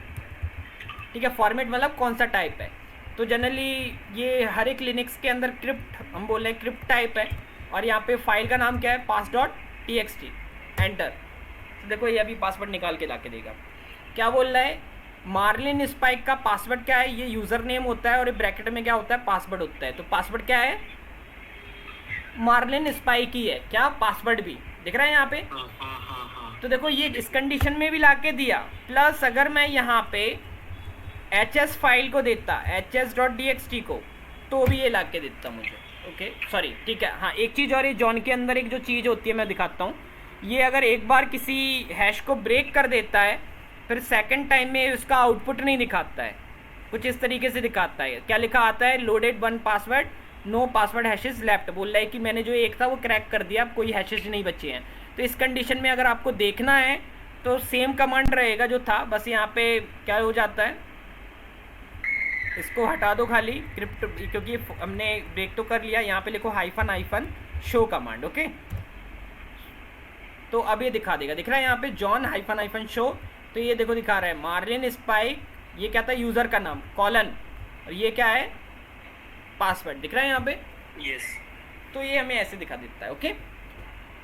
ठीक है। फॉर्मेट मतलब कौन सा टाइप है, तो जनरली ये हर एक लिनक्स के अंदर क्रिप्ट, हम बोल रहे हैं क्रिप्ट टाइप है, और यहाँ पे फाइल का नाम क्या है, pass.txt, एंटर। तो देखो ये अभी पासवर्ड निकाल के ला के देगा। क्या बोल रहा है, मार्लिन स्पाइक का पासवर्ड क्या है, ये यूज़र नेम होता है और ब्रैकेट में क्या होता है, पासवर्ड होता है। तो पासवर्ड क्या है, मार्लिन स्पाइक ही है, क्या पासवर्ड भी दिख रहा है यहाँ पे। तो देखो ये इस कंडीशन में भी ला के दिया, प्लस अगर मैं यहाँ पे hs फाइल को देता, hs.txt को, तो भी ये ला के देता मुझे, ओके सॉरी, ठीक है। हाँ एक चीज़ और, ये जॉन के अंदर एक जो चीज़ होती है मैं दिखाता हूँ, ये अगर एक बार किसी हैश को ब्रेक कर देता है फिर सेकंड टाइम में उसका आउटपुट नहीं दिखाता है, कुछ इस तरीके से दिखाता है। क्या लिखा आता है, loaded 1 password, no password hashes left, बोल रहा है कि मैंने जो एक था वो क्रैक कर दिया, अब कोई हैशेज नहीं बचे हैं। तो इस कंडीशन में अगर आपको देखना है तो सेम कमांड रहेगा जो था, बस यहाँ पे क्या हो जाता है, इसको हटा दो खाली क्रिप्ट, क्योंकि हमने ब्रेक तो कर लिया। यहाँ पे लिखो हाइफन शो कमांड, ओके। तो अब ये दिखा देगा, दिख रहा है यहाँ पे जॉन हाइफन शो, तो ये देखो दिखा रहा है मार्लिन स्पाइक, ये क्या था, यूज़र का नाम कॉलन, और ये क्या है, पासवर्ड दिख रहा है यहाँ पे। यस। तो ये हमें ऐसे दिखा देता है, ओके।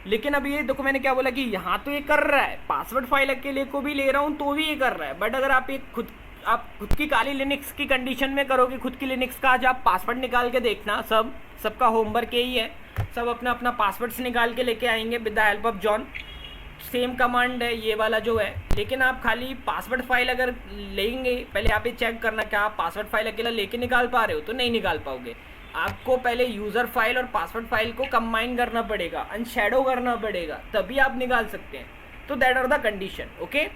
लेकिन अब ये देखो मैंने क्या बोला कि यहाँ तो ये कर रहा है, पासवर्ड फाइल अकेले को भी ले रहा हूँ तो भी ये कर रहा है। बट अगर आप खुद की काली लिनक्स की कंडीशन में करोगे, खुद की लिनक्स का आज आप पासवर्ड निकाल के देखना, सबका होमवर्क यही है, सब अपना अपना पासवर्ड्स निकाल के लेके आएंगे with the help of John. Same command है ये वाला जो है, लेकिन आप खाली पासवर्ड फाइल अगर लेंगे, पहले आप ये चेक करना क्या आप पासवर्ड फाइल अकेला लेके निकाल पा रहे हो, तो नहीं निकाल पाओगे। आपको पहले यूज़र फाइल और पासवर्ड फाइल को कंबाइन करना पड़ेगा, अनशैडो करना पड़ेगा, तभी आप निकाल सकते हैं। तो that are the condition, okay.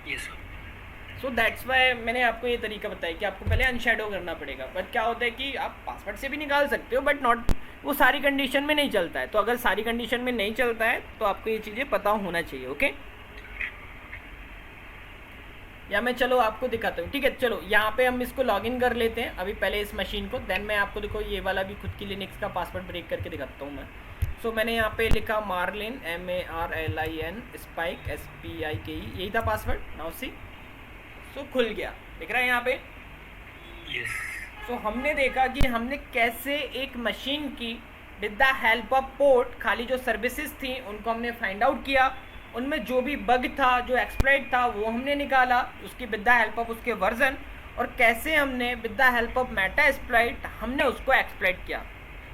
Yes so that's why मैंने आपको ये तरीका बताया कि आपको पहले अनशैडो करना पड़ेगा। बट क्या होता है कि आप पासवर्ड से भी निकाल सकते हो, बट नॉट, वो सारी कंडीशन में नहीं चलता है। तो अगर सारी कंडीशन में नहीं चलता है तो आपको ये चीज़ें पता होना चाहिए, ओके। या मैं चलो आपको दिखाता हूँ, ठीक है। चलो यहाँ पे हम इसको लॉगिन कर लेते हैं अभी पहले इस मशीन को, देन मैं आपको देखो ये वाला भी खुद की लिनक्स का पासवर्ड ब्रेक करके दिखाता हूँ मैं। सो मैंने यहाँ पे लिखा मार्लिन MARLIN स्पाइक SPIKE, यही था पासवर्ड। नाउ सी, सो खुल गया, दिख रहा है यहाँ पे। यस सो हमने देखा कि हमने कैसे एक मशीन की with the help of port, खाली जो सर्विसेज थी उनको हमने फाइंड आउट किया, उनमें जो भी बग था, जो एक्सप्लॉइट था, वो हमने निकाला उसकी विद द हेल्प ऑफ उसके वर्जन, और कैसे हमने with the help of Meta exploit हमने उसको एक्सप्लॉइट किया।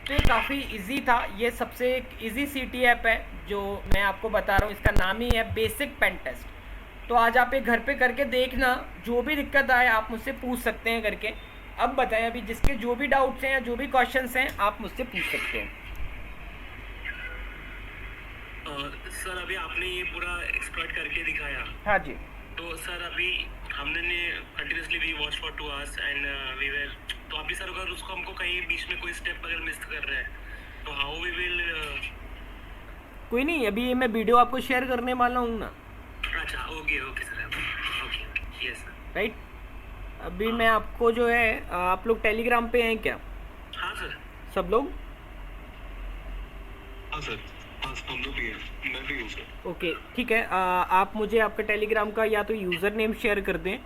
तो ये काफ़ी इजी था। ये सबसे एक इजी CT ऐप है जो मैं आपको बता रहा हूँ, इसका नाम ही है बेसिक पेन टेस्ट। तो आज आप ये घर पे करके देखना, जो भी दिक्कत आए आप मुझसे पूछ सकते हैं करके। अब बताएं, अभी जिसके जो भी डाउट्स हैं या जो भी क्वेश्चंस हैं आप मुझसे पूछ सकते हैं। सर अभी आपने ये पूरा एक्सप्लॉइट करके दिखाया। हाँ जी। तो सर अभी हमने continuously we watch for 2 hours and we were, तो अभी सर अगर उसको हमको कहीं बीच में कोई स्टेप अगर मिस कर रहे हैं तो हाउ वी विल। कोई नहीं, अभी मैं वीडियो आपको शेयर करने वाला हूँ ना। अच्छा okay okay sir, okay yes sir. Right, अभी मैं आपको जो है, आप लोग टेलीग्राम पे हैं क्या हाँ सर। सब लोग? हाँ सर, हाँ हम लोग भी हैं, मैं भी हूँ सर। ओके ठीक है। आप मुझे आपका टेलीग्राम का या तो यूज़र नेम शेयर कर दें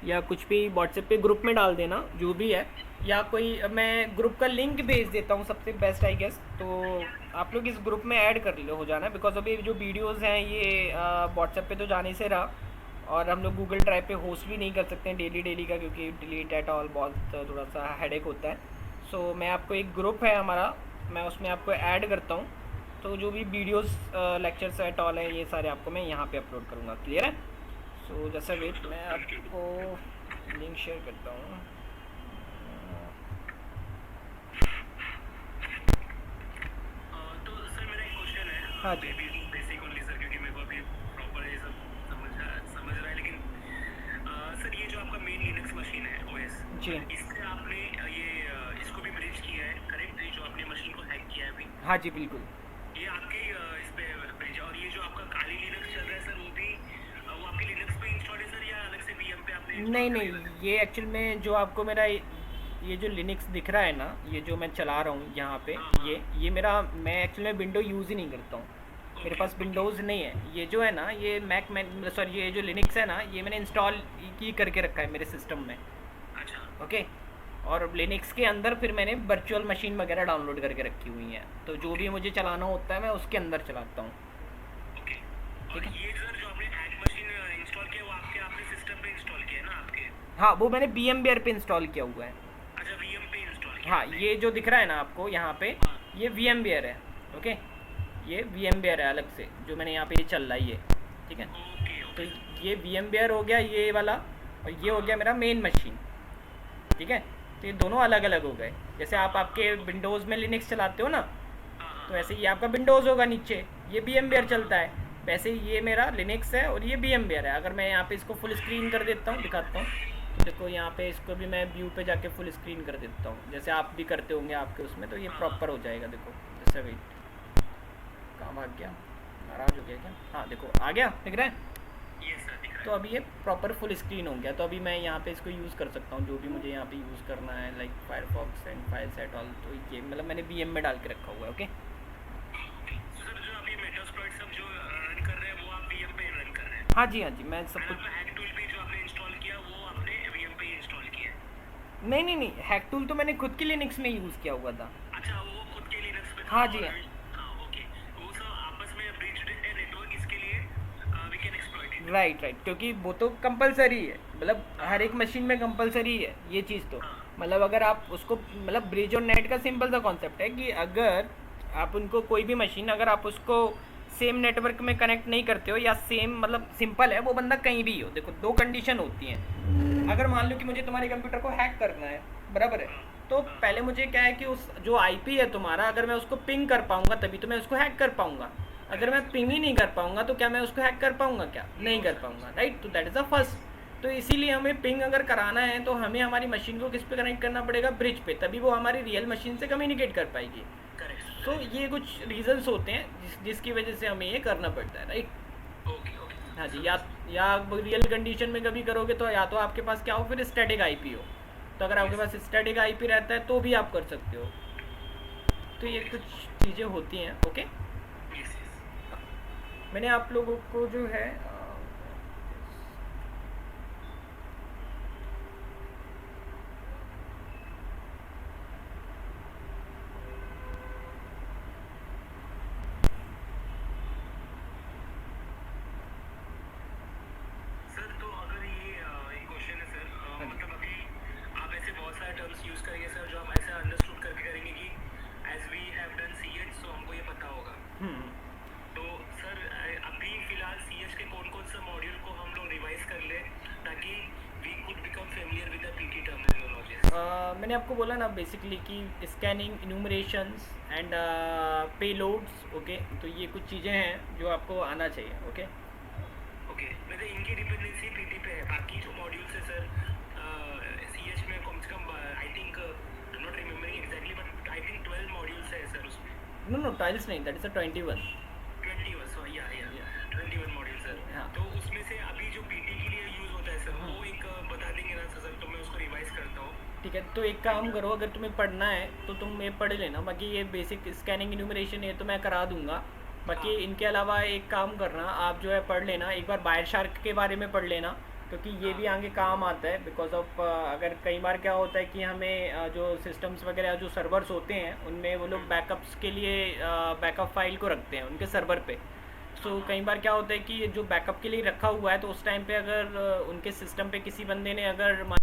या कुछ भी व्हाट्सएप पे ग्रुप में डाल देना, जो भी है, या कोई मैं ग्रुप का लिंक भेज देता हूँ, सबसे बेस्ट आई गेस। तो आप लोग इस ग्रुप में ऐड कर लो, हो जाना, बिकॉज अभी जो वीडियोस हैं ये व्हाट्सएप पे तो जाने से रहा, और हम लोग गूगल ड्राइव पे होस्ट भी नहीं कर सकते हैं डेली का, क्योंकि डिलीट एट ऑल बहुत थोड़ा सा हेडेक होता है। सो मैं आपको एक ग्रुप है हमारा, मैं उसमें आपको ऐड करता हूँ, तो जो भी वीडियोस लेक्चर्स एट ऑल है ये सारे आपको मैं यहाँ पे अपलोड करूँगा, क्लियर है। सो जैसा वेट, मैं आपको लिंक शेयर करता हूँ। तो सर मेरा एक क्वेश्चन है। हाँ जी। बेसिक ओनली सर, क्योंकि मेरे को अभी प्रॉपर ये सब समझ रहा है, लेकिन सर ये जो आपका मेन लिनक्स मशीन है OS जी, इससे आपने ये इसको भी ब्रिज किया है करेक्ट, ये जो आपने मशीन को हैक किया है अभी, हाँ जी बिल्कुल। ये आपके इस पे ब्रिज, और ये जो आपका काली लिनक्स चल रहा है सर वो भी वो आपके लिनक्स पे इंस्टॉल है सर, या अलग से VM पे आपने install नहीं करेगा? नहीं, ये एक्चुअल में जो आपको मेरा ये जो लिनक्स दिख रहा है ना, ये जो मैं चला रहा हूँ यहाँ पे, ये मेरा, मैं एक्चुअली में विंडो यूज़ ही नहीं करता हूँ, मेरे पास विंडोज़ नहीं है। ये जो है ना, ये मैक में, सॉरी, ये जो लिनक्स है ना, ये मैंने इंस्टॉल की करके रखा है मेरे सिस्टम में, अच्छा ओके। और लिनक्स के अंदर फिर मैंने वर्चुअल मशीन वगैरह डाउनलोड करके रखी हुई हैं, तो जो भी मुझे चलाना होता है मैं उसके अंदर चलाता हूँ। ओके। और ये सर जो आपने हैक मशीन इंस्टॉल किया वो आपने सिस्टम पे इंस्टॉल किया है ना आपके? हाँ, वो मैंने VMware पे इंस्टॉल किया हुआ है। अच्छा VM पे इंस्टॉल किया। हाँ, ये जो दिख रहा है ना आपको यहाँ पे, ये VMware है, ओके। ये VMware है अलग से, जो मैंने यहाँ पे ये चल रहा है ये, ठीक है। तो ये VMware हो गया ये वाला, और ये हो गया मेरा मेन मशीन, ठीक है। तो ये दोनों अलग अलग हो गए। जैसे आप आपके विंडोज़ में लिनक्स चलाते हो ना, तो ऐसे ये आपका विंडोज़ होगा नीचे, ये VMware चलता है, वैसे ही ये मेरा लिनक्स है और ये VMware है। अगर मैं यहाँ पे इसको फुल स्क्रीन कर देता हूँ, दिखाता हूँ, तो देखो यहाँ पे इसको भी मैं व्यू पे जाके फुल स्क्रीन कर देता हूँ, जैसे आप भी करते होंगे आपके उसमें, तो ये प्रॉपर हो जाएगा। देखो जैसे वेट, कहाँ भाग गया, नाराज हो गया क्या? हाँ देखो आ गया, दिख रहा है। तो अभी ये प्रॉपर फुल स्क्रीन हो गया। तो अभी मैं यहाँ पे इसको यूज़ कर सकता हूँ, जो भी मुझे यहाँ पे यूज़ करना है, like Firefox and files at all. तो ये मतलब मैंने VM में डाल के रखा हुआ है, ओके। सर जो अभी मेटास्प्लॉइट सब जो रन कर रहे हैं वो आप VM पे रन कर रहे हैं? हाँ जी, हाँ जी, मैं सब कुछ। हैक टूल भी जो आपने इंस्टॉल किया वो आपने VM पे इंस्टॉल किया है? नहीं, हैक टूल तो मैंने खुद की लिनक्स में यूज़ किया हुआ था। अच्छा, वो खुद के लिनक्स पे? हाँ जी, राइट राइट, क्योंकि वो तो कंपलसरी है, मतलब हर एक मशीन में कंपलसरी है ये चीज़ तो। मतलब अगर आप उसको, मतलब ब्रिज और नेट का सिंपल सा कॉन्सेप्ट है कि अगर आप उनको कोई भी मशीन अगर आप उसको सेम नेटवर्क में कनेक्ट नहीं करते हो, या सेम, मतलब सिंपल है, वो बंदा कहीं भी हो। देखो दो कंडीशन होती हैं। अगर मान लो कि मुझे तुम्हारे कंप्यूटर को हैक करना है, बराबर है, तो पहले मुझे क्या है कि उस जो आईपी है तुम्हारा, अगर मैं उसको पिंग कर पाऊंगा तभी तो मैं उसको हैक कर पाऊंगा। अगर मैं पिंग ही नहीं कर पाऊंगा तो क्या मैं उसको हैक कर पाऊंगा? क्या नहीं कर पाऊंगा, राइट। तो दैट इज़ द फर्स्ट। तो इसीलिए हमें पिंग अगर कराना है तो हमें हमारी मशीन को किस पे कनेक्ट करना पड़ेगा? ब्रिज पे, तभी वो हमारी रियल मशीन से कम्युनिकेट कर पाएगी। करेक्ट। तो ये कुछ रीजंस होते हैं जिसकी वजह से हमें ये करना पड़ता है, राइट। Okay okay. हाँ जी, या रियल कंडीशन में कभी करोगे तो या तो आपके पास क्या हो, फिर स्टैटिक आईपी हो। तो अगर आपके पास स्टैटिक आईपी रहता है तो भी आप कर सकते हो। तो ये कुछ चीज़ें होती हैं, ओके। Yes yes. मैंने आप लोगों को जो है सर तो अगर ये एक क्वेश्चन है सर, मतलब अभी आप ऐसे बहुत सारे टर्म्स यूज़ करेंगे सर जो हम ऐसे अंडरस्टूड करके करेंगे कि as we have done CH so हमको ये पता होगा। तो सर अभी फिलहाल सीएच के कौन कौन सा मॉड्यूल को हम लोग रिवाइज कर ले ताकि we could become familiar with the PT terminologies. मैंने आपको बोला ना बेसिकली कि scanning, enumerations and payloads, okay. तो ये कुछ चीज़ें हैं जो आपको आना चाहिए, ओके। ओके, वैसे इनकी डिपेंडेंसी पीटी पे है, बाकी जो मॉड्यूल्स है सर सीएच में कम से कम I think I am not remembering exactly but I think 12 modules है सर उसमें। नो टाइल्स नहीं, दैट इज़ अ 21। 21 सो या 21 मॉड्यूल सर। हाँ। तो उसमें से अभी जो पीटी के लिए यूज़ होता है सर वो एक बता देंगे ना सर, तो मैं उसको रिवाइज करता हूँ। ठीक है, तो एक काम करो, अगर तुम्हें पढ़ना है तो तुम ये पढ़ लेना। बाकी ये बेसिक स्कैनिंग, इन्यूमरेशन, ये तो मैं करा दूंगा। बाकी इनके अलावा एक काम करना, आप जो है पढ़ लेना एक बार वायर शार्क के बारे में पढ़ लेना, क्योंकि ये भी आगे काम आता है। बिकॉज ऑफ अगर कई बार क्या होता है कि हमें जो सिस्टम्स वगैरह, जो सर्वर्स होते हैं, उनमें वो लोग बैकअप्स के लिए बैकअप फाइल को रखते हैं उनके सर्वर पे। सो कई बार क्या होता है कि ये जो बैकअप के लिए रखा हुआ है, तो उस टाइम पे अगर उनके सिस्टम पे किसी बंदे ने अगर